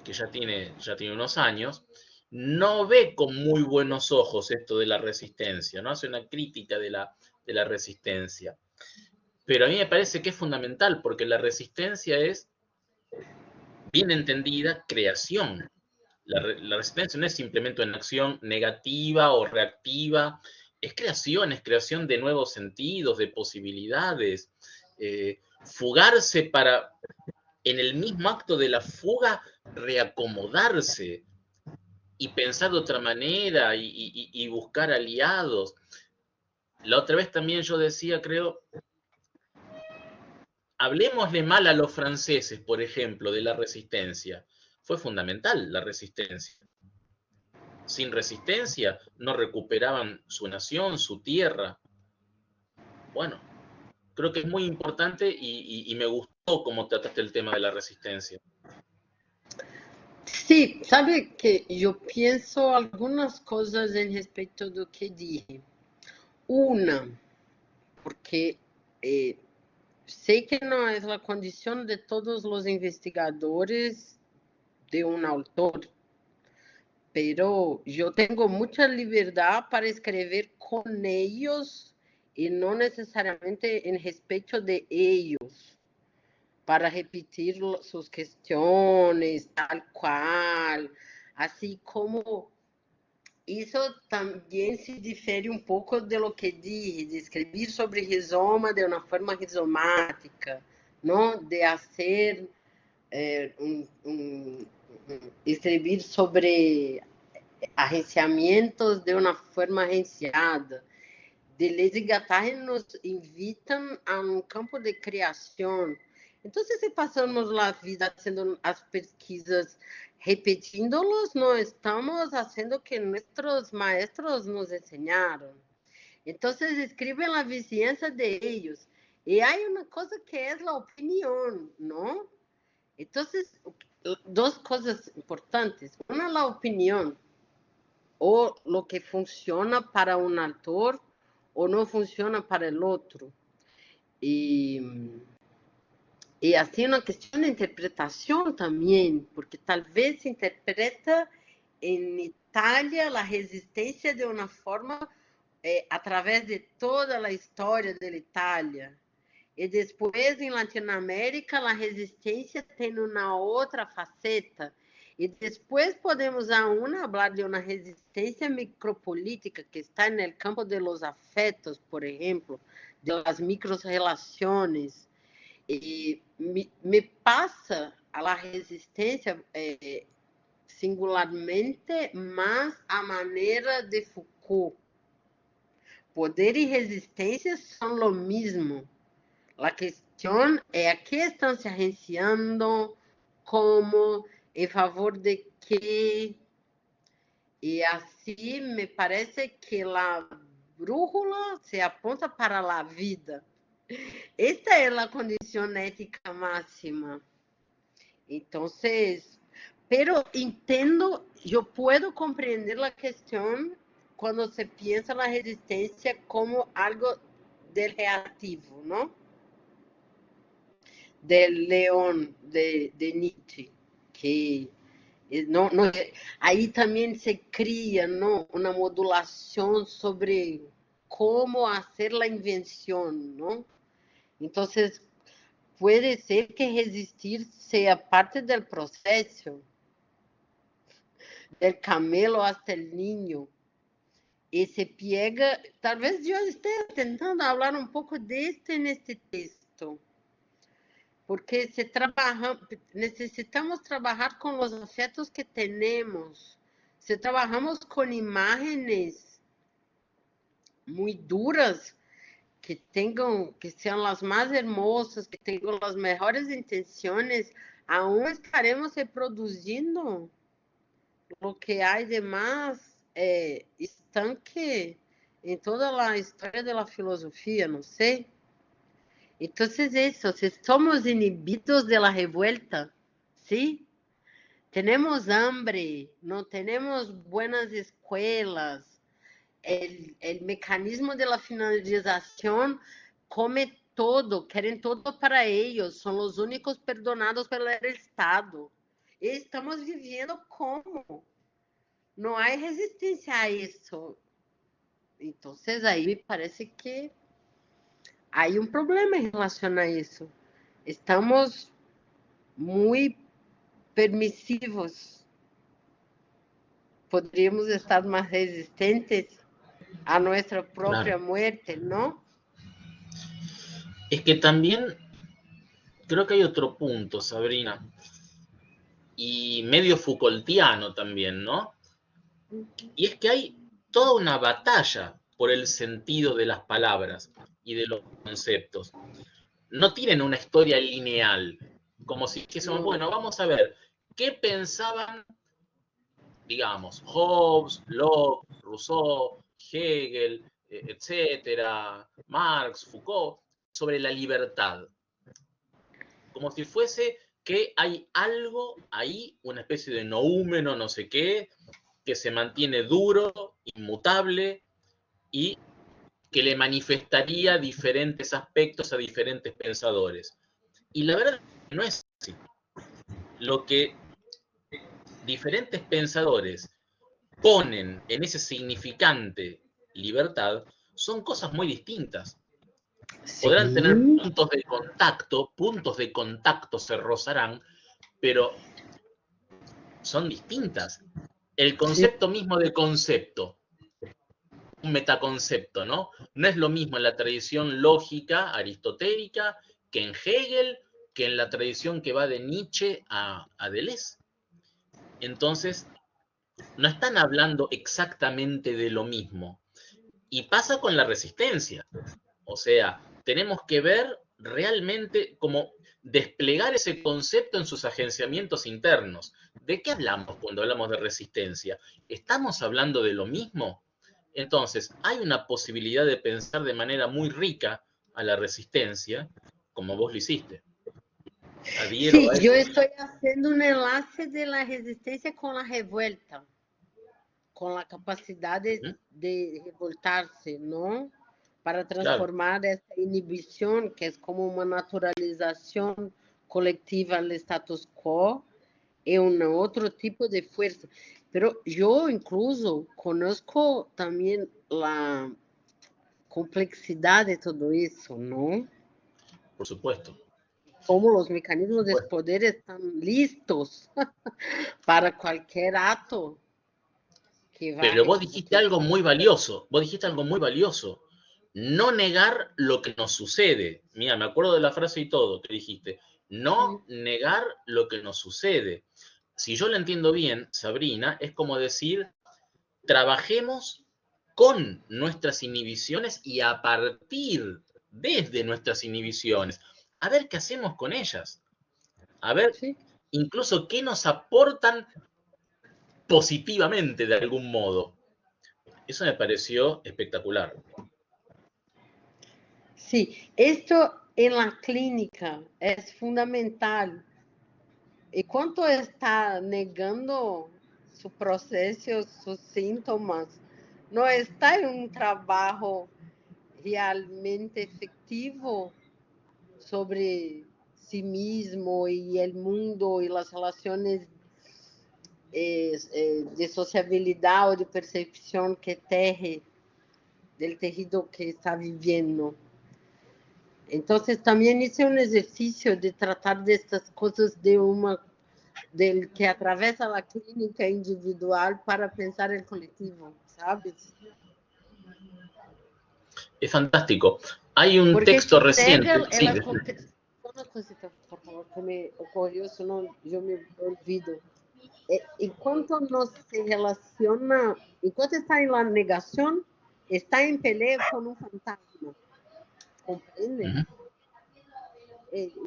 que ya tiene unos años, no ve con muy buenos ojos esto de la resistencia, ¿no? Hace una crítica de la resistencia. Pero a mí me parece que es fundamental, porque la resistencia es, bien entendida, creación. La resistencia no es simplemente una acción negativa o reactiva, es creación de nuevos sentidos, de posibilidades. Fugarse para, en el mismo acto de la fuga, reacomodarse. y pensar de otra manera y buscar aliados. La otra vez también yo decía, creo, hablemosle mal a los franceses, por ejemplo, de la resistencia. Fue fundamental la resistencia. Sin resistencia no recuperaban su nación, su tierra. Bueno, creo que es muy importante y me gustó cómo trataste el tema de la resistencia. Sí, sabe que yo pienso algunas cosas en respecto de lo que dije. Una, porque sé que no es la condición de todos los investigadores de un autor, pero yo tengo mucha libertad para escribir con ellos y no necesariamente en respecto de ellos, para repetir sus cuestiones tal cual, así como isso também se difere um pouco de lo que dije, de escrever sobre rizoma de uma forma rizomática, não? De fazer escrever sobre arrenciamentos de uma forma arrenciada. Deleuze e Guattari nos invitam a um campo de criação. Então, se passamos a vida fazendo as pesquisas repetindo-los, não estamos fazendo o que nossos maestros nos ensinaram. Então, escrevem a vizinhança de eles. E há uma coisa que é a opinião, não? Então, duas coisas importantes. Uma, a opinião, ou o que funciona para um autor, ou não funciona para o outro. E assim, uma questão de interpretação também, porque talvez se interpreta em Itália a resistência de uma forma através de toda a história da Itália. E depois, em Latinoamérica, a resistência tem uma outra faceta. E depois podemos aún falar de uma resistência micropolítica que está no campo de los afetos, por exemplo, de las microrelações. E me passa a resistência singularmente, mas a maneira de Foucault. Poder e resistência são o mesmo. A questão é a que estão se arrenciando, como, em favor de quê. E assim me parece que a brújula se aponta para a vida. Esta é a condição ética máxima. Então, pero entendo, eu posso compreender a questão quando se pensa na resistência como algo del reativo, não? Del León, de Nietzsche, que aí também se cria, não, uma modulação sobre como fazer a invenção, não? Então, pode ser que resistir seja parte do processo, del camelo hasta el niño, e se pega, talvez eu esteja tentando falar um pouco neste texto, porque necessitamos trabalhar com os afetos que temos. Se trabalhamos com imagens muito duras, que sejam as mais hermosas, que tenham as melhores intenções, aún estaremos reproduzindo o que há de mais estanque em toda a história da filosofia, não sei. Então, isso, se somos inibidos de la revuelta, ¿sí? Tenemos hambre, no tenemos buenas escuelas, el mecanismo de la finalización come todo, quieren todo para ellos, son los únicos perdonados pelo Estado. E estamos viviendo como? Não há resistência a isso. Então, aí me parece que há um problema em relação a isso. Estamos muito permissivos. Poderíamos estar mais resistentes a nossa própria muerte, ¿no? Es que también creo que hay otro punto, Sabrina, y medio Foucaultiano también, ¿no? Y es que hay toda una batalla por el sentido de las palabras y de los conceptos. No tienen una historia lineal, como si dijésemos, No. bueno, vamos a ver, ¿qué pensaban, digamos, Hobbes, Locke, Rousseau, Hegel, etcétera, Marx, Foucault, sobre la libertad? Como si fuese que hay algo ahí, una especie de noúmeno, no sé qué, que se mantiene duro, inmutable, y que le manifestaría diferentes aspectos a diferentes pensadores. Y la verdad es que no es así. Lo que diferentes pensadores ponen en ese significante libertad son cosas muy distintas. Podrán tener Sí, puntos de contacto se rozarán, pero son distintas. El sí, concepto mismo de concepto, un metaconcepto, ¿no? No es lo mismo en la tradición lógica aristotélica que en Hegel, que en la tradición que va de Nietzsche a Deleuze. Entonces, no están hablando exactamente de lo mismo. Y pasa con la resistencia. O sea, tenemos que ver realmente cómo desplegar ese concepto en sus agenciamientos internos. ¿De qué hablamos cuando hablamos de resistencia? ¿Estamos hablando de lo mismo? Entonces, hay una posibilidad de pensar de manera muy rica a la resistencia, como vos lo hiciste. Adhiero sí, a yo eso. estoy haciendo un enlace de la resistencia con la revuelta, con la capacidad ¿Mm? de revoltarse, ¿no? Para Claro, transformar esa inhibición, que es como una naturalización colectiva al status quo, en un otro tipo de fuerza. Pero yo incluso conozco también la complejidad de todo eso, ¿no? por supuesto. Como los mecanismos Por de supuesto. poder están listos para cualquier acto que va a Pero vos dijiste repercutir. algo muy valioso, vos dijiste algo muy valioso. No negar lo que nos sucede. Mira, me acuerdo de la frase y todo que dijiste. Sí, No negar lo que nos sucede. Si yo lo entiendo bien, Sabrina, es como decir, trabajemos con nuestras inhibiciones y a partir desde nuestras inhibiciones. A ver qué hacemos con ellas. A ver sí. incluso qué nos aportan positivamente de algún modo. Eso me pareció espectacular. Sí, esto en la clínica es fundamental. E quanto está negando su processo, sus síntomas, não está em um trabalho realmente efetivo sobre si mismo y el mundo y las relaciones de sociabilidad o de percepción que teje del tejido que está viviendo. Entonces también hice un ejercicio de tratar de estas cosas de una del que atravessa a clínica individual para pensar el colectivo, ¿sabes? Es fantástico. Hay un Porque texto Hegel, reciente, sí, una cosita, por favor, que me ocurrió, senão yo me olvido. Enquanto no se relaciona, enquanto está en la negación, está en pelea con un fantasma, ¿comprende? uh-huh. Eso.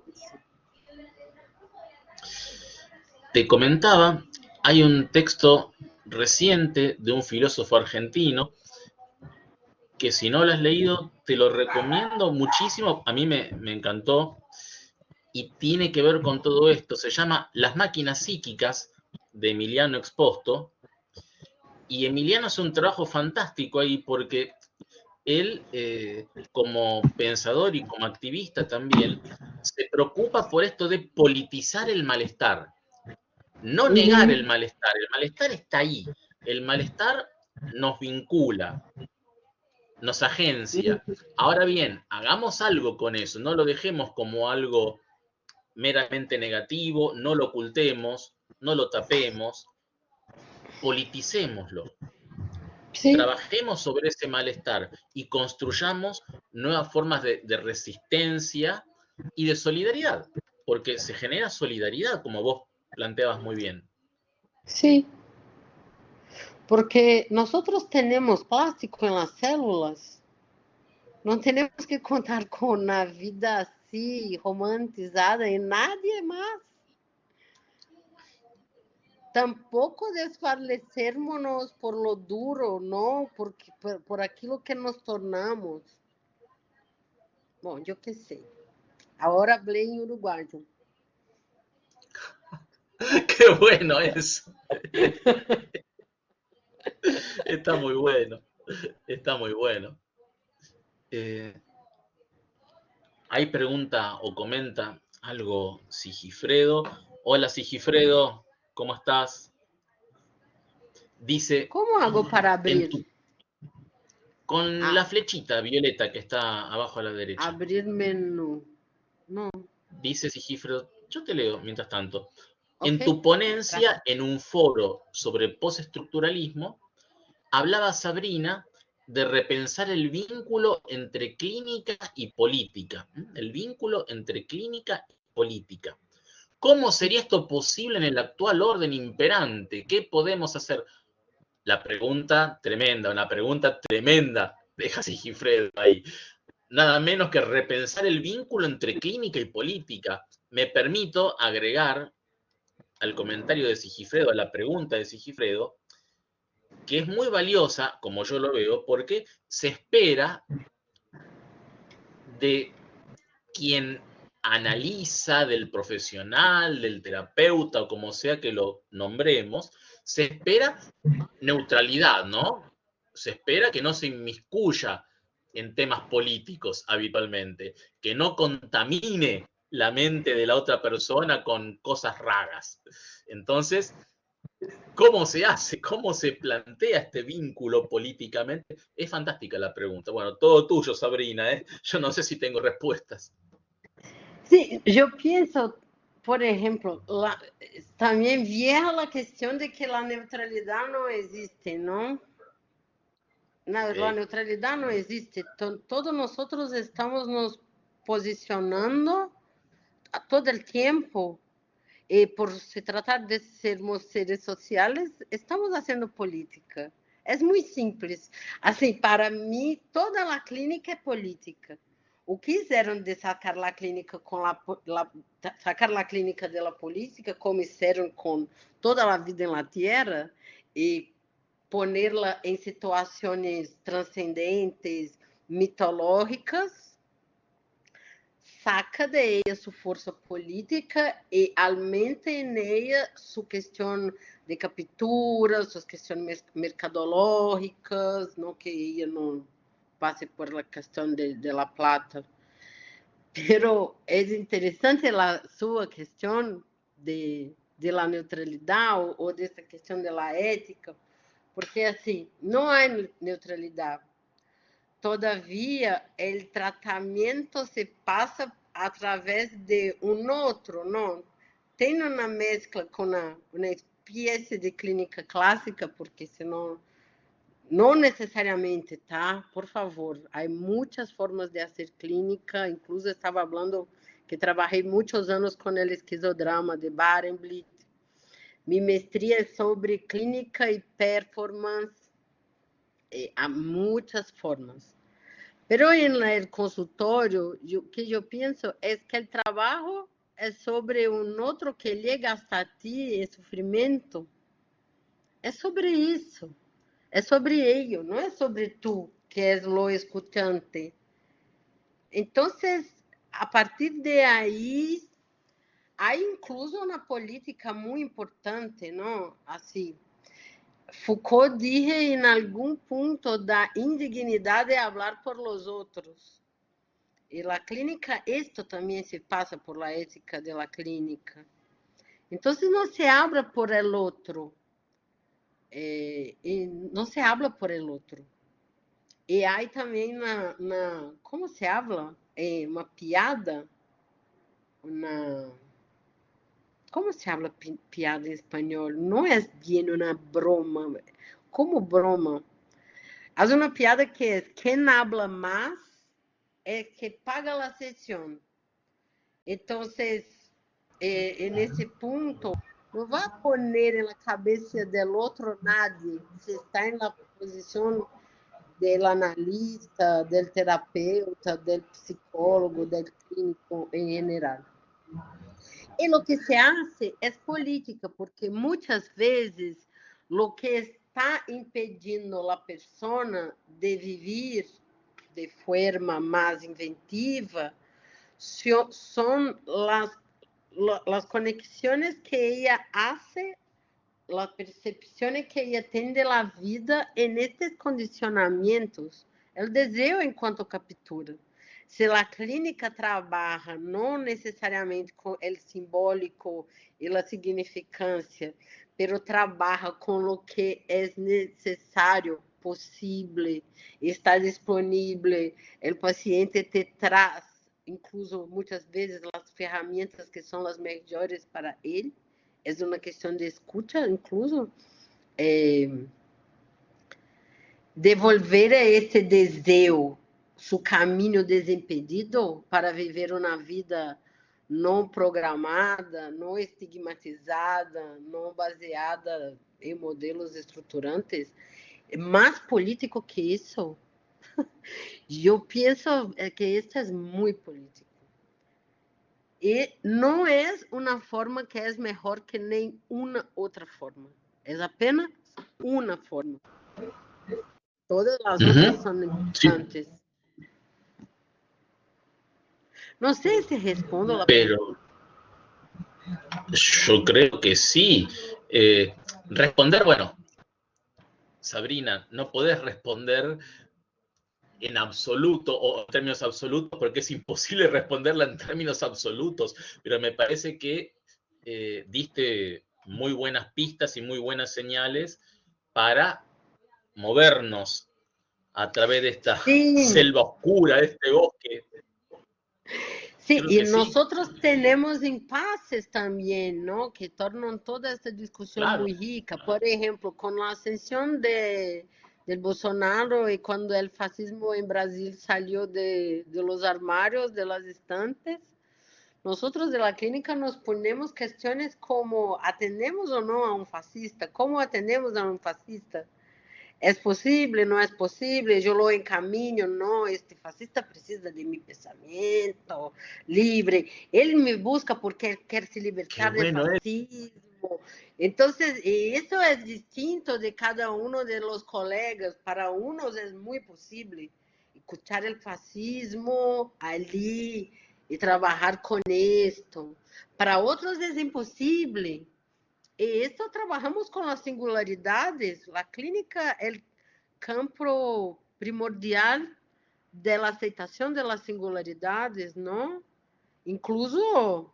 Te comentaba, hay un texto reciente de un filósofo argentino que si no lo has leído, te lo recomiendo muchísimo, a mí me encantó y tiene que ver con todo esto, se llama Las máquinas psíquicas de Emiliano Exposto, y Emiliano hace un trabajo fantástico ahí porque él, como pensador y como activista también, se preocupa por esto de politizar el malestar, no negar Uhum. el malestar está ahí, el malestar nos vincula, nos agencia. Ahora bien, hagamos algo con eso, no lo dejemos como algo meramente negativo, no lo ocultemos, no lo tapemos, politicémoslo, Sim, trabajemos sobre ese malestar y construyamos nuevas formas de resistencia y de solidaridad, porque se genera solidaridad, como vos planteabas muy bien. sim. Porque nosotros tenemos plástico en las células. No tenemos que contar con una vida así romantizada en nadie más. Tampoco desfalecernos por lo duro, no, porque por aquilo que nos tornamos. Bom, eu que sei. Ahora hablé en uruguayo. Qué bueno es. Está muy bueno. Está muy bueno. Ahí pregunta o comenta algo Sigifredo. Hola Sigifredo, ¿cómo estás? Dice, Como hago para en abrir? con la Ah, flechita violeta que está abajo a la derecha. abrir menú. No, Dice Sigifredo, yo te leo mientras tanto. ok. En tu ponencia Gracias. en un foro sobre postestructuralismo, hablaba Sabrina de repensar el vínculo entre clínica y política. El vínculo entre clínica y política. ¿Cómo sería esto posible en el actual orden imperante? ¿Qué podemos hacer? La pregunta tremenda, una pregunta tremenda, deja Sigifredo ahí. Nada menos que repensar el vínculo entre clínica y política. Me permito agregar al comentario de Sigifredo, a la pregunta de Sigifredo, que es muy valiosa, como yo lo veo, porque se espera de quien analiza, del profesional, del terapeuta o como sea que lo nombremos, se espera neutralidad, ¿no? Se espera que no se inmiscuya en temas políticos habitualmente, que no contamine la mente de la otra persona con cosas raras. Entonces, ¿cómo se hace? ¿Cómo se plantea este vínculo políticamente? Es fantástica la pregunta. Bueno, todo tuyo, Sabrina, ¿eh? Yo no sé si tengo respuestas. Sí, yo pienso, por ejemplo, también vieja la cuestión de que la neutralidad no existe, ¿no? La Okay. neutralidad no existe. Todos nosotros estamos nos posicionando a todo el tiempo. Por se tratar de sermos seres sociales, estamos haciendo política. É muito simples. Assim, para mim, toda a clínica é política. O que fizeram de sacar a clínica sacar a clínica da política, como fizeram com toda a vida na Terra, e ponerla em situações transcendentes, mitológicas, saca de ella su fuerza política y aumenta en ella su cuestión de captura, sus cuestiones mercadológicas, ¿no? Que ella no pase por la cuestión de la plata. Pero es interesante la su cuestión de la neutralidad o de esta cuestión de la ética, porque así, no hay neutralidad. Todavia, o tratamento se passa através de outro, não? Tem uma mescla com uma espécie de clínica clássica, porque senão, não necessariamente, tá? Por favor, há muitas formas de fazer clínica, incluso estava falando que trabalhei muitos anos com o esquizodrama de Barenblit. Minha mestria é sobre clínica e performance, há muitas formas. Pero en el consultorio, que yo pienso es que el trabajo es sobre un otro que llega hasta ti en sufrimiento. Es sobre eso. Es sobre ello, no es sobre tú, que es lo escuchante. Entonces, a partir de ahí, hay incluso una política muy importante, ¿no? Así. Foucault dije en algún punto da indignidad de hablar por los otros. E a clínica, esto também se passa por la ética de la clínica. Então, não se habla por el outro. Não se habla por el outro. E aí também como se habla? Uma piada? Como se habla piada em espanhol? Não é bem uma broma. Como broma? Há uma piada que é: quem habla mais é que paga a sessão. Então, en ese punto, no va a poner en la cabeza del otro nadie, se está en la posición del analista, del terapeuta, del psicólogo, del clínico en general. Y lo que se hace es política, porque muchas veces lo que está impedindo a la persona de vivir de forma más inventiva son las conexiones que ella hace, las percepciones que ella tiene de la vida en estos condicionamientos, el deseo enquanto captura. Se a clínica trabalha não necessariamente com o simbólico e a significância, pero trabalha com o que é necessário, possível, está disponível, o paciente te traz, incluso muitas vezes, as ferramentas que são as melhores para ele. É uma questão de escuta, incluso. Devolver a esse desejo su caminho desimpedido para viver uma vida não programada, não estigmatizada, não baseada em modelos estruturantes, é mais político que isso. Eu penso que isso é muito político. E não é uma forma que é melhor que nenhuma outra forma. É apenas uma forma. Todas as outras são importantes. Sí. No sé si respondo la pregunta. Pero yo creo que sí. Responder, bueno, Sabrina, no podés responder en absoluto o en términos absolutos porque es imposible responderla en términos absolutos, pero me parece que diste muy buenas pistas y muy buenas señales para movernos a través de esta selva oscura, de este bosque. Sí, y nosotros sí tenemos impases también, ¿no? Que tornan toda esta discusión muy rica. Por ejemplo, con la ascensión del Bolsonaro y cuando el fascismo en Brasil salió de los armarios, de las estantes, nosotros de la clínica nos ponemos cuestiones como, ¿atendemos o no a un fascista? ¿Cómo atendemos a un fascista? ¿Es posible? ¿No es posible? ¿Yo lo encamino? No, este fascista precisa de mi pensamiento libre. Él me busca porque él quiere se libertar del fascismo. Entonces, eso es distinto de cada uno de los colegas. Para unos es muy posible escuchar el fascismo allí y trabajar con esto. Para otros es imposible. E isso trabalhamos com as singularidades. A clínica é o campo primordial da aceitação das singularidades, não? Incluso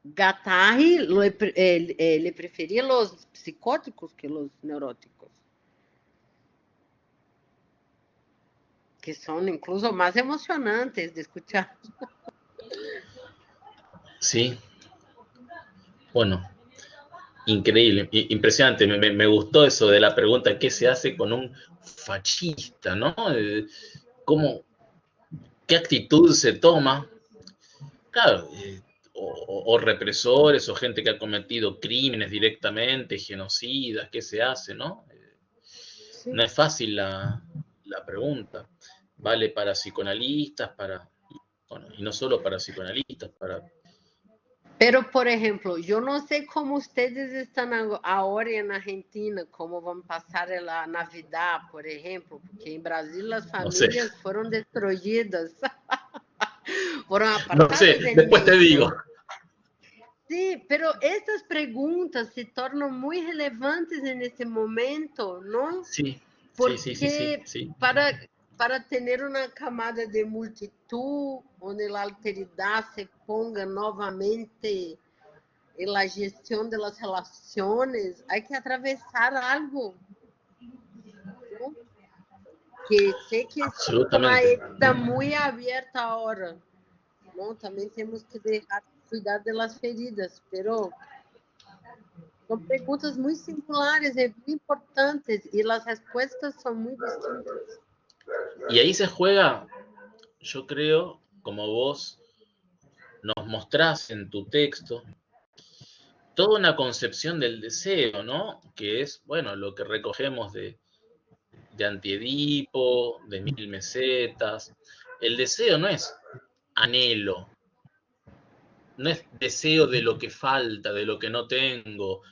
Guattari le preferia os psicóticos que os neuróticos, que são incluso mais emocionantes de escuchar. Sí. Bueno. Increíble, impresionante, me gustó eso de la pregunta, ¿qué se hace con un fascista, no? ¿Qué actitud se toma? Claro, o represores, o gente que ha cometido crímenes directamente, genocidas, ¿qué se hace, no? Sí. No es fácil la pregunta, vale para psicoanalistas, bueno, y no solo para psicoanalistas, para... Pero, por ejemplo, yo no sé cómo ustedes están ahora en Argentina, cómo van a pasar la Navidad, por ejemplo, porque en Brasil las familias no sé. Fueron destruidas. Fueron apartadas. No sé, después te digo. Sí, pero estas preguntas se tornan muy relevantes en este momento, ¿no? Sí, porque sí. Para ter uma camada de multitud, onde a alteridade se ponga novamente na gestão das relações, há que atravessar algo. ¿No? Que sei que está muito aberta agora. ¿No? Também temos que deixar cuidar das feridas, pero são perguntas muito singulares e muito importantes, e as respostas são muito distintas. Y ahí se juega, yo creo, como vos nos mostrás en tu texto, toda una concepción del deseo, ¿no? Que es, bueno, lo que recogemos de Antiedipo, de Mil Mesetas. El deseo no es anhelo, no es deseo de lo que falta, de lo que no tengo,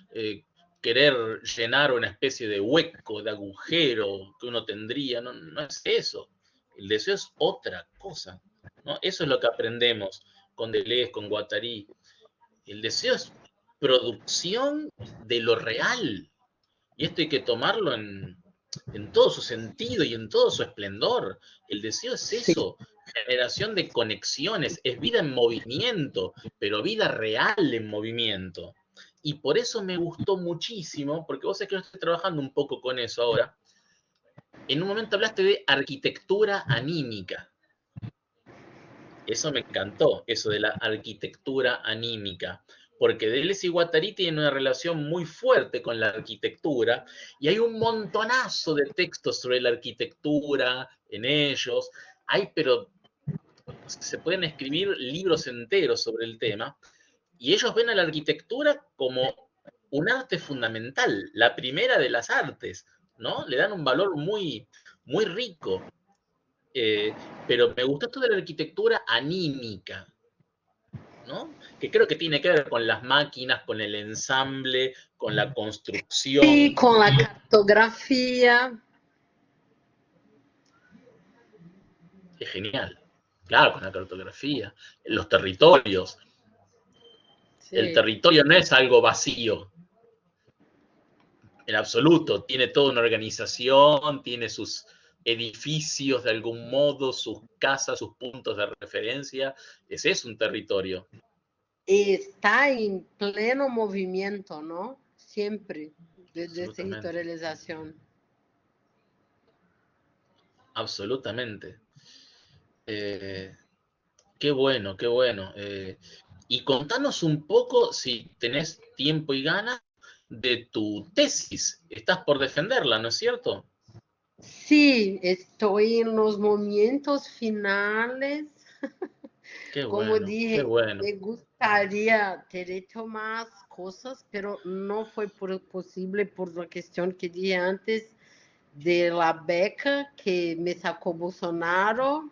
querer llenar una especie de hueco, de agujero que uno tendría, no, no es eso. El deseo es otra cosa, ¿no? Eso es lo que aprendemos con Deleuze, con Guattari. El deseo es producción de lo real. Y esto hay que tomarlo en todo su sentido y en todo su esplendor. El deseo es Sí. eso, generación de conexiones, es vida en movimiento, pero vida real en movimiento. Y por eso me gustó muchísimo, porque vos sabés que yo estoy trabajando un poco con eso ahora. En un momento hablaste de arquitectura anímica. Eso me encantó, eso de la arquitectura anímica, porque Deleuze y Guattari tienen una relación muy fuerte con la arquitectura y hay un montonazo de textos sobre la arquitectura en ellos. Hay, pero se pueden escribir libros enteros sobre el tema y ellos ven a la arquitectura como un arte fundamental, la primera de las artes, ¿no? Le dan un valor muy, muy rico. Pero me gustó esto de la arquitectura anímica, ¿no? Que creo que tiene que ver con las máquinas, con el ensamble, con la Sí, construcción. con la cartografía. Es genial. Claro, con la cartografía, los territorios. El Sí. territorio no es algo vacío, en absoluto. Tiene toda una organización, tiene sus edificios de algún modo, sus casas, sus puntos de referencia. Ese es un territorio. Está en pleno movimiento, ¿no? Siempre, de Absolutamente. desterritorialización. Absolutamente. Eh, Qué bueno, qué bueno. Y contanos un poco, si tenés tiempo y ganas, de tu tesis. Estás por defenderla, ¿no es cierto? Sí, estoy en los momentos finales. Qué Como bueno, qué dije, bueno. me gustaría ter hecho más cosas, pero no fue posible por la cuestión que dije antes de la beca que me sacó Bolsonaro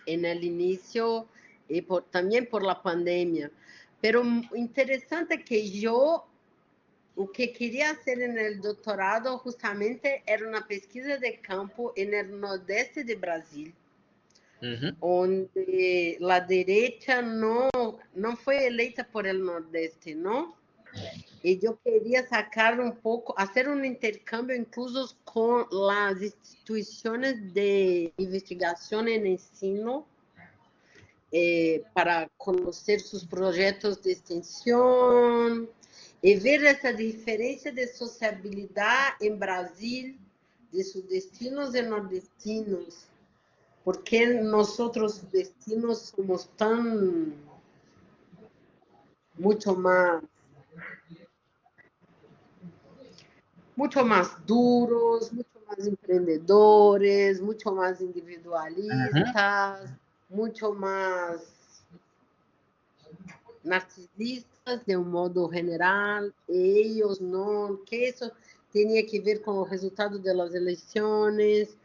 en el inicio y también por la pandemia. Pero interesante que yo, o que quería hacer en el doctorado justamente era una pesquisa de campo en el nordeste de Brasil, Ujú. onde la derecha não foi eleita por el nordeste, não? E eu queria sacar um pouco, fazer um intercâmbio incluso com as instituições de investigação e ensino para conhecer seus projetos de extensão e ver essa diferença de sociabilidade em Brasil de sudestinos e nordestinos. ¿Por qué nosotros destinos somos tan mucho más duros, mucho más emprendedores, mucho más Ujú. individualistas, mucho más narcisistas de un modo general? Ellos no, que eso tenía que ver con los resultados de las elecciones.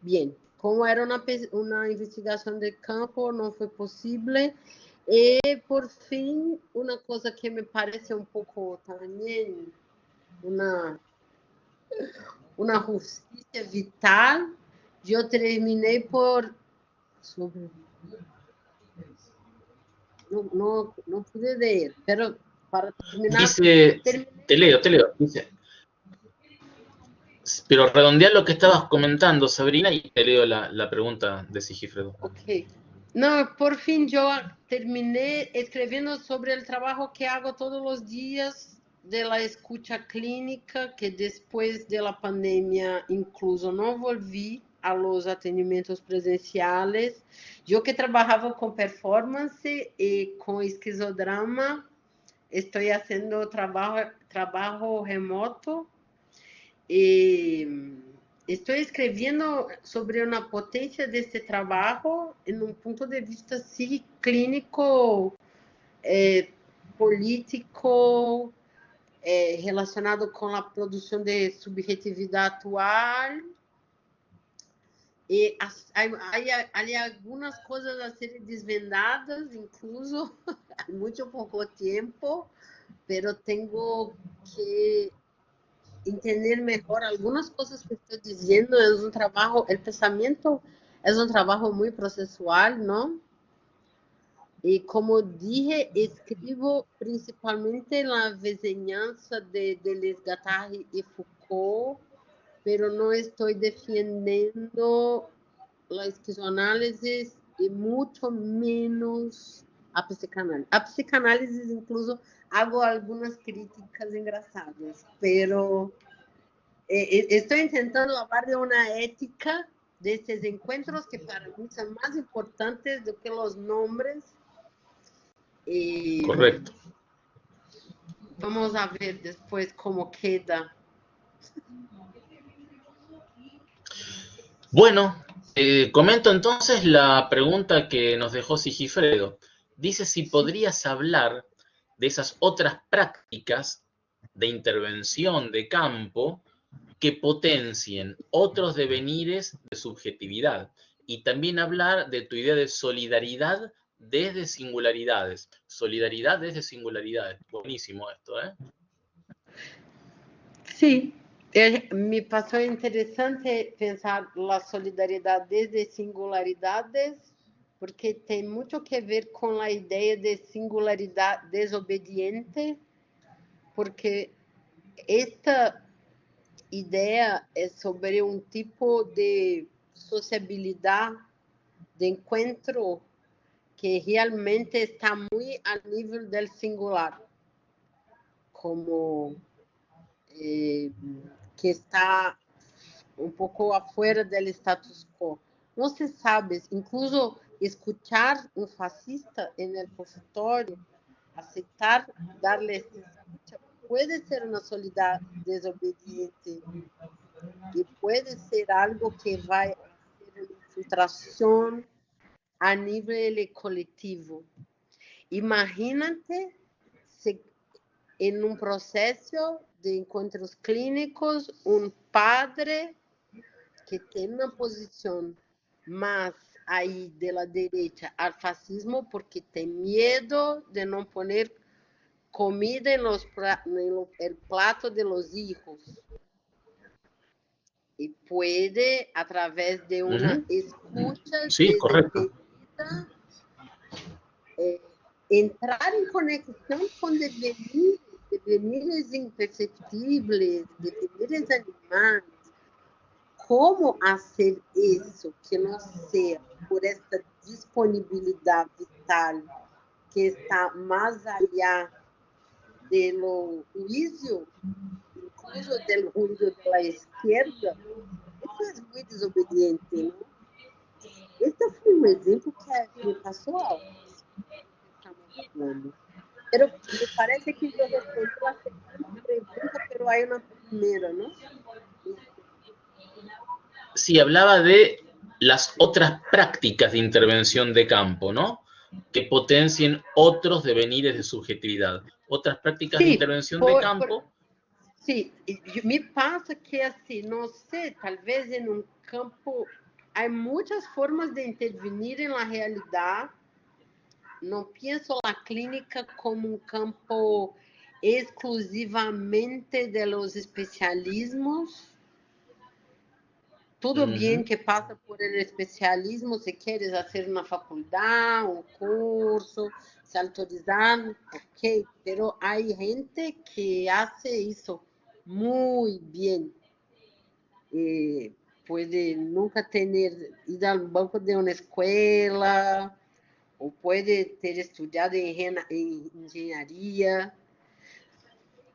Bien, como era una investigación de campo, no fue posible. Y por fin, una cosa que me parece un poco también una justicia vital, yo terminé por... No pude leer, pero para terminar, Dice, terminé. te leo. Dice, pero redondea lo que estabas comentando, Sabrina, y te leo la pregunta de Sigifredo. Ok. No, por fin yo terminé escribiendo sobre el trabajo que hago todos los días de la escucha clínica, que después de la pandemia incluso no volví a los atendimientos presenciales. Yo que trabajaba con performance y con esquizodrama, estoy haciendo trabajo remoto y estoy escribiendo sobre una potencia de este trabajo en un punto de vista sí clínico, político relacionado com a produção de subjetividade atual. E há algumas coisas a serem desvendadas, incluso há muito pouco tempo, mas tenho que entender melhor algumas coisas que estou dizendo. É um trabalho, o pensamento é um trabalho muito processual, não? E como dije, escrevo principalmente na vizinhança de Deleuze-Guattari e Foucault, pero não estou defendendo a psicoanálise e muito menos a psicanálise. A psicanálise, incluso, hago algumas críticas engraçadas, pero estou tentando falar de uma ética desses encontros que para mim são mais importantes do que os nomes. Correcto. Vamos a ver después cómo queda. Bueno, comento entonces la pregunta que nos dejó Sigifredo. Dice si podrías hablar de esas otras prácticas de intervención de campo que potencien otros devenires de subjetividad y también hablar de tu idea de solidaridad desde singularidades. Solidaridad desde singularidades. Buenísimo esto, ¿eh? Sí, me pasó interesante pensar la solidaridad desde singularidades, porque tem muito que ver com a ideia de singularidade desobediente, porque esta ideia é sobre um tipo de sociabilidade, de encontro que realmente está muito a nível do singular, como que está um pouco afuera do status quo. Não se sabe, incluso escuchar um fascista no consultório, aceitar darle escucha, pode ser uma solidaridade desobediente e pode ser algo que vai ser uma infiltração a nível coletivo. Imagínate se em um processo de encontros clínicos, um padre que tem uma posição mais aí da direita ao fascismo, porque tem medo de não pôr comida no prato de los hijos. E pode, através de uma escuta desentendida, entrar em conexão com devenires imperceptíveis, devenires animais. Como fazer isso que não seja por esta disponibilidade vital que está mais allá do juízo, incluso do juízo da esquerda? Isso é muito desobediente, não? Este foi um exemplo que me passou algo. Pero me parece que eu respondi a segunda pergunta, pero hay una primera, ¿no? Sí, hablaba de las otras prácticas de intervención de campo, ¿no? Que potencien otros devenires de subjetividad. Otras prácticas de intervención de campo. Sí, me pasa que assim, não sei, talvez em um campo, há muitas formas de intervenir na realidade. Não penso a clínica como um campo exclusivamente de los especialismos. Tudo bem que passa por el especialismo, se queres fazer uma faculdade, um curso, se autorizar, ok, pero há gente que hace isso muito bem. Pode nunca ter ido ao banco de uma escola, ou pode ter estudado em engenharia.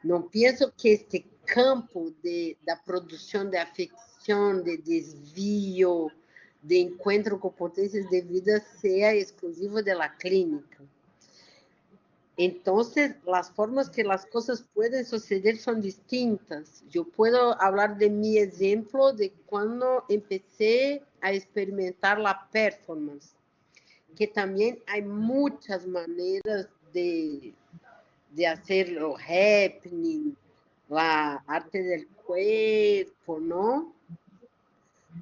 Não penso que este campo da produção de afecção, de desvio, de encontro com potências de vida seja exclusivo da clínica. Então, as formas que as coisas podem suceder são distintas. Eu posso falar de meu exemplo de quando comecei a experimentar a performance, que também há muitas maneiras de de hacer lo happening, la arte del cuerpo, ¿no?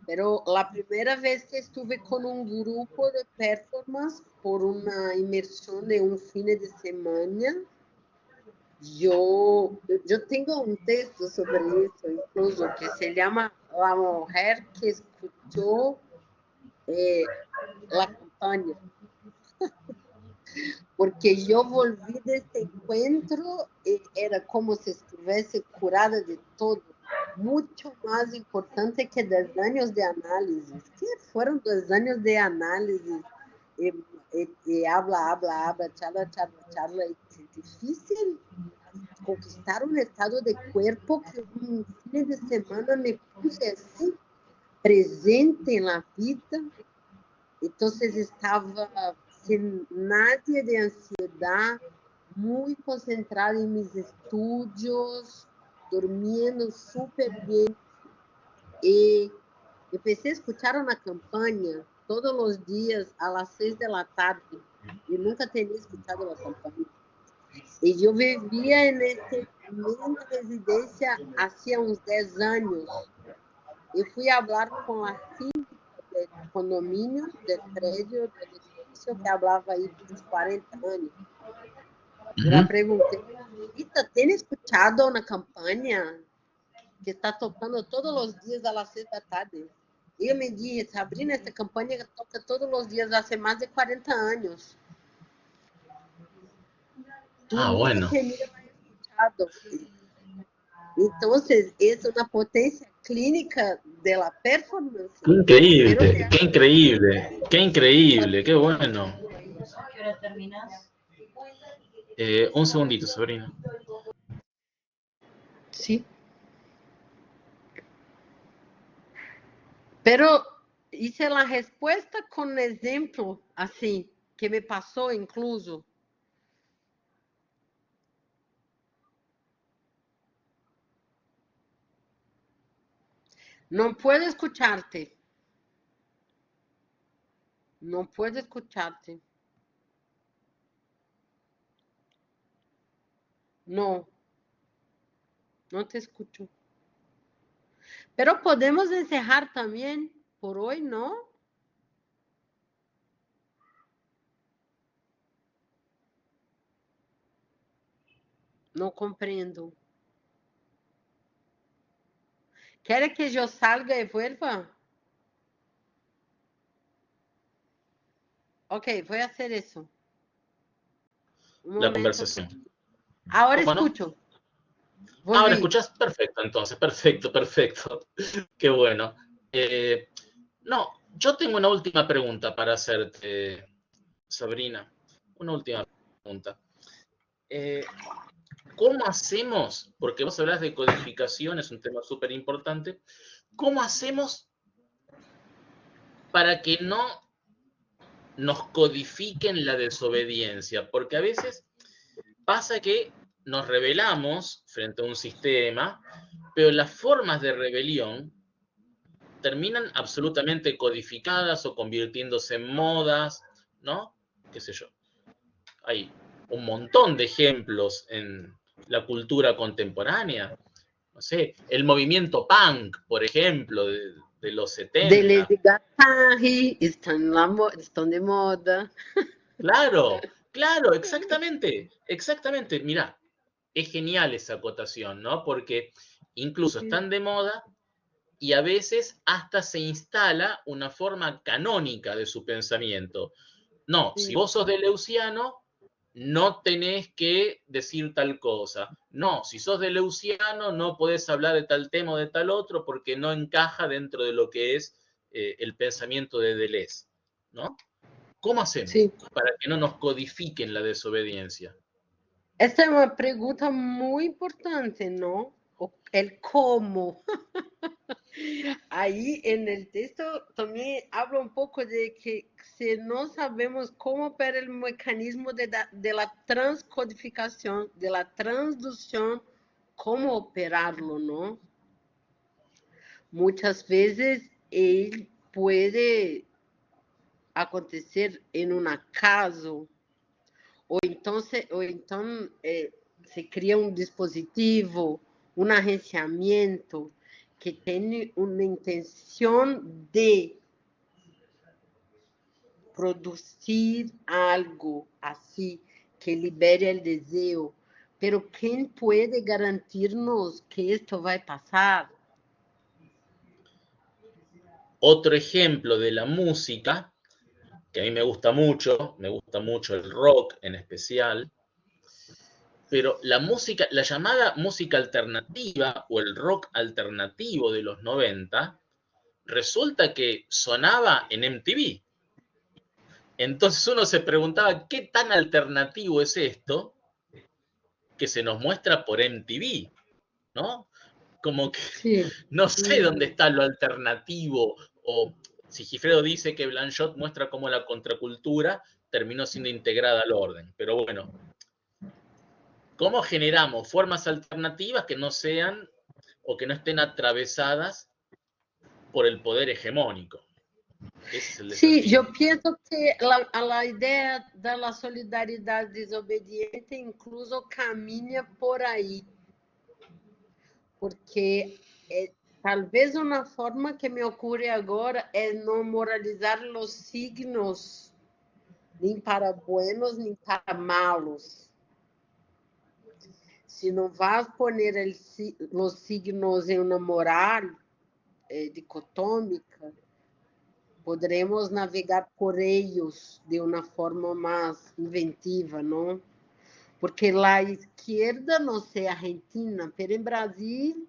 Pero la primera vez que estuve con un grupo de performance por una inmersión de un fin de semana, yo tengo un texto sobre eso, incluso, que se llama La mujer que escuchó la campaña. Porque yo volví de este encuentro y era como si estuviese curada de todo. Mucho más importante que 10 años de análisis. ¿Qué fueron 10 años de análisis? Y habla, charla, charla, charla. Es difícil conquistar un estado de cuerpo que un fin de semana me puse así, presente en la vida. Entonces estaba sin nadie de ansiedad, muy concentrada en mis estudios, durmiendo súper bien. Y empecé a escuchar una campaña todos los días a las 6 de la tarde. Yo nunca tenía escuchado la campaña. Y yo vivía en este misma residencia hacía uns 10 años. Eu fui falar com a síndica do condomínio, do prédio, do edifício, que falava aí por uns 40 anos. Eu a perguntei, Rita, tem escutado na campanha que está tocando todos os dias às 6 da tarde? E eu me disse, Sabrina, essa campanha toca todos os dias há mais de 40 anos. Tu Bueno. tenía escuchado. Entonces, es una potencia clínica de la performance. Qué increíble, qué increíble, qué increíble, qué bueno. ¿A qué hora terminas? Un segundito, Sabrina. Sí. Pero hice la respuesta con ejemplo así, que me pasó incluso. No puedo escucharte. No puedo escucharte. No. No te escucho. Pero podemos encerrar también por hoy, ¿no? No comprendo. ¿Quiere que yo salga y vuelva? Ok, voy a hacer eso. La conversación. Ahora ¿Cómo no? escucho. Volví. Ahora escuchas, perfecto, entonces, perfecto. Qué bueno. No, yo tengo una última pregunta para hacerte, Sabrina. Una última pregunta. ¿Cómo hacemos? Porque vos hablas de codificación, es un tema súper importante. ¿Cómo hacemos para que no nos codifiquen la desobediencia? Porque a veces pasa que nos rebelamos frente a un sistema, pero las formas de rebelión terminan absolutamente codificadas o convirtiéndose en modas, ¿no? ¿Qué sé yo? Hay un montón de ejemplos en la cultura contemporánea. No sé, el movimiento punk, por ejemplo, de los 70. De Lady Gaga, están de moda. Claro, exactamente. Mirá, es genial esa acotación, ¿no? Porque incluso están de moda y a veces hasta se instala una forma canónica de su pensamiento. No, si vos sos de Leuciano, no tenés que decir tal cosa. No, si sos de Leuciano, no podés hablar de tal tema o de tal otro porque no encaja dentro de lo que es el pensamiento de Deleuze, ¿no? ¿Cómo hacemos para que no nos codifiquen la desobediencia? Esta es una pregunta muy importante, ¿no? El cómo. Ahí en el texto también habla un poco de que si no sabemos cómo operar el mecanismo de la transcodificación, de la transducción, cómo operarlo, ¿no? Muchas veces él puede acontecer en un acaso ou então se cria um dispositivo, um agenciamento que tem uma intenção de produzir algo assim que libere o desejo, pero quem pode garantir-nos que isto vai passar? Otro ejemplo de la música, que a mí me gusta mucho el rock en especial, pero la música, la llamada música alternativa o el rock alternativo de los 90, resulta que sonaba en MTV. Entonces uno se preguntaba, ¿qué tan alternativo es esto que se nos muestra por MTV? ¿No? Como que Sí. no sé dónde está lo alternativo, o si Gifredo dice que Blanchot muestra cómo la contracultura terminó siendo integrada al orden. Pero bueno, ¿cómo generamos formas alternativas que no sean o que no estén atravesadas por el poder hegemónico? Ese es el Sí, desafío. yo pienso que la idea de la solidaridad desobediente incluso camina por ahí, porque tal vez una forma que me ocurre ahora es no moralizar los signos, ni para buenos ni para malos. Si no vas a poner los signos en una moral dicotómica, podremos navegar por ellos de una forma más inventiva, ¿no? Porque la izquierda, no sé, Argentina, pero en Brasil,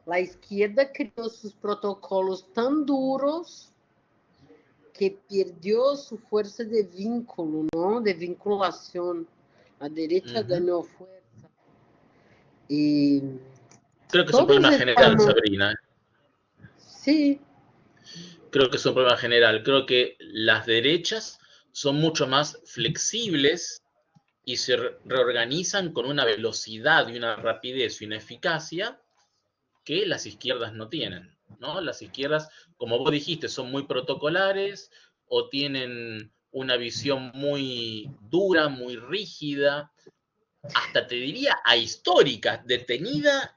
la izquierda creó sus protocolos tan duros que perdió su fuerza de vínculo, ¿no? De vinculación. La derecha ganó fuerza. Y creo que es un problema general, Sabrina. Sí. Creo que es un problema general. Creo que las derechas son mucho más flexibles y se reorganizan con una velocidad y una rapidez y una eficacia que las izquierdas no tienen, ¿no? Las izquierdas, como vos dijiste, son muy protocolares o tienen una visión muy dura, muy rígida, hasta te diría ahistórica, detenida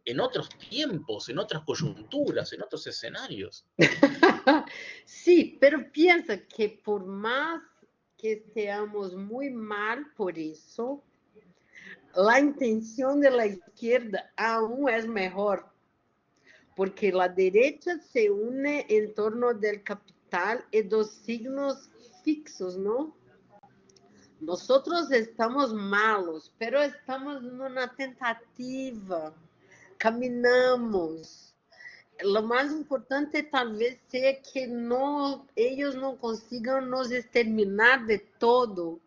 en otros tiempos, en otras coyunturas, en otros escenarios. Sí, pero piensa que por más que estemos muy mal por eso, la intención de la izquierda aún es mejor, porque la derecha se une en torno del capital y dos signos fixos, ¿no? Nosotros estamos malos, pero estamos en una tentativa, caminamos. Lo más importante tal vez sea que ellos no consigan nos exterminar de todo,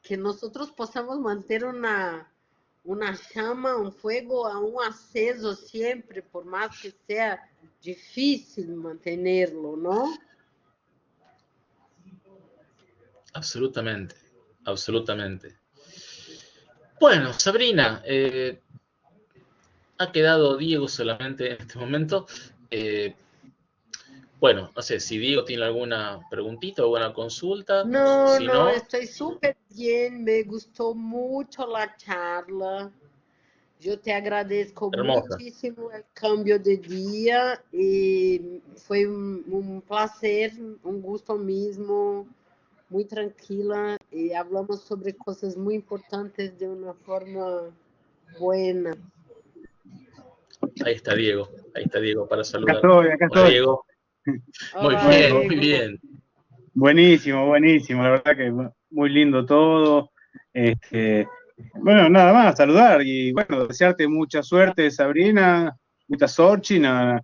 que nosotros podamos mantener una llama, un fuego aún aceso siempre, por más que sea difícil mantenerlo, ¿no? Absolutamente, absolutamente. Bueno, Sabrina, ha quedado Diego solamente en este momento. Bueno, no sé si Diego tiene alguna preguntita o alguna consulta. No, si no, estoy súper bien, me gustó mucho la charla. Yo te agradezco hermosa. muchísimo el cambio de día y fue un placer, un gusto mismo, muy tranquila y hablamos sobre cosas muy importantes de una forma buena. Ahí está Diego para saludar. Acá estoy. Diego. Hola, muy bien, Diego. muy bien. Buenísimo, la verdad que muy lindo todo. Bueno, nada más, saludar y bueno, desearte mucha suerte, Sabrina, mucha sorte na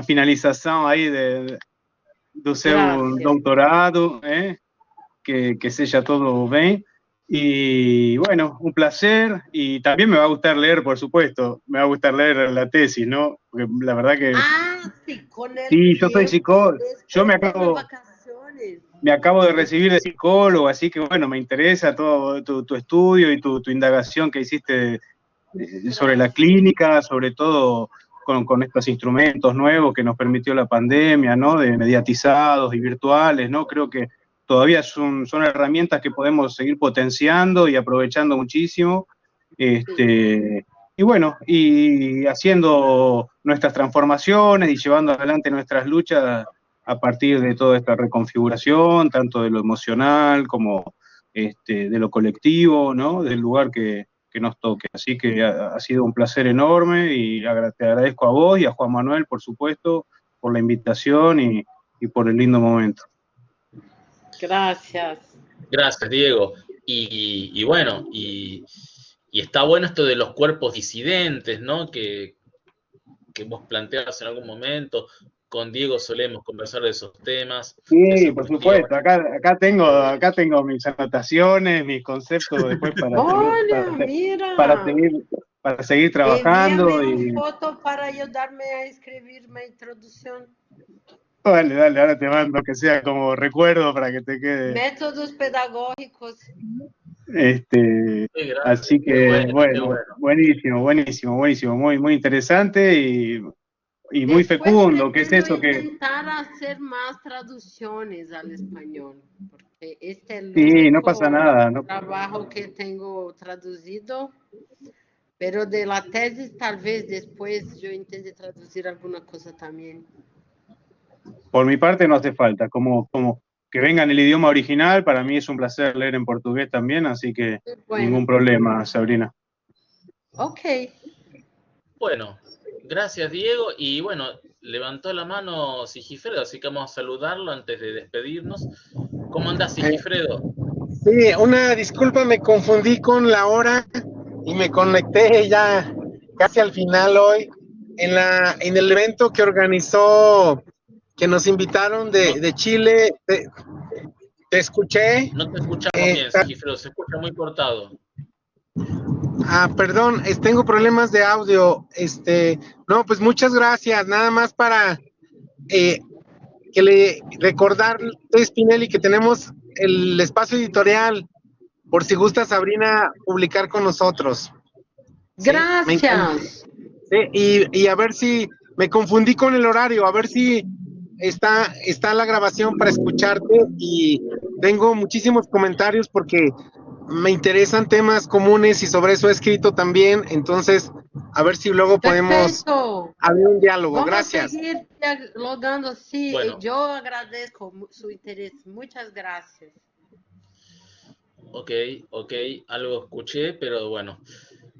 finalização aí do seu doutorado, que seja todo bem. Y bueno, un placer, y también me va a gustar leer, por supuesto, me va a gustar leer la tesis, ¿no? Porque la verdad que... sí, con el sí, yo soy psicólogo, yo me acabo de recibir de psicólogo, así que bueno, me interesa todo tu estudio y tu indagación que hiciste sobre la clínica, sobre todo con estos instrumentos nuevos que nos permitió la pandemia, ¿no? De mediatizados y virtuales, ¿no? Creo que todavía son herramientas que podemos seguir potenciando y aprovechando muchísimo. Y bueno, y haciendo nuestras transformaciones y llevando adelante nuestras luchas a partir de toda esta reconfiguración, tanto de lo emocional como de lo colectivo, ¿no? Del lugar que nos toque. Así que ha sido un placer enorme y te agradezco a vos y a Juan Manuel, por supuesto, por la invitación y por el lindo momento. Gracias. Gracias, Diego. Y bueno, y está bueno esto de los cuerpos disidentes, ¿no? Que vos planteabas en algún momento. Con Diego solemos conversar de esos temas. Sí, por supuesto. Acá tengo mis anotaciones, mis conceptos después para seguir trabajando. Envíame una foto para ayudarme a escribir mi introducción. Dale, ahora te mando que sea como recuerdo para que te quede. Métodos pedagógicos. Así que bueno, buenísimo, muy interesante y muy fecundo, que es eso que... Intentar hacer más traducciones al español, porque este es el sí, no pasa nada, trabajo que tengo traducido, pero de la tesis tal vez después yo intente traducir alguna cosa también. Por mi parte no hace falta, como que venga en el idioma original, para mí es un placer leer en portugués también, así que ningún problema, Sabrina. Ok. Bueno, gracias, Diego. Y bueno, levantó la mano Sigifredo, así que vamos a saludarlo antes de despedirnos. ¿Cómo andás, Sigifredo? Sí, una disculpa, me confundí con la hora y me conecté ya casi al final hoy en el evento que organizó, que nos invitaron de Chile. Te escuché. No te escuchamos bien, Sigifredo, se escucha muy cortado. Perdón, tengo problemas de audio. No, pues muchas gracias. Nada más para recordarle, Spinelli, que tenemos el espacio editorial, por si gusta, Sabrina, publicar con nosotros. Gracias. Sí, y a ver si me confundí con el horario, a ver si está la grabación para escucharte, y tengo muchísimos comentarios porque me interesan temas comunes y sobre eso he escrito también, entonces a ver si luego podemos abrir un diálogo. Vamos gracias. A seguir dialogando, sí, bueno. Yo agradezco su interés, muchas gracias. Ok, algo escuché, pero bueno.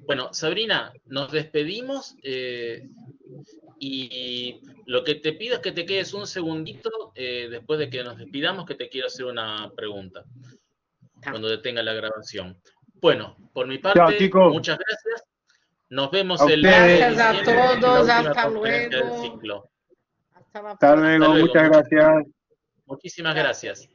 Bueno, Sabrina, nos despedimos y lo que te pido es que te quedes un segundito después de que nos despidamos, que te quiero hacer una pregunta cuando detenga la grabación. Bueno, por mi parte, muchas gracias. Nos vemos el gracias a todos, hasta luego. Hasta luego, muchas gracias. Muchísimas gracias.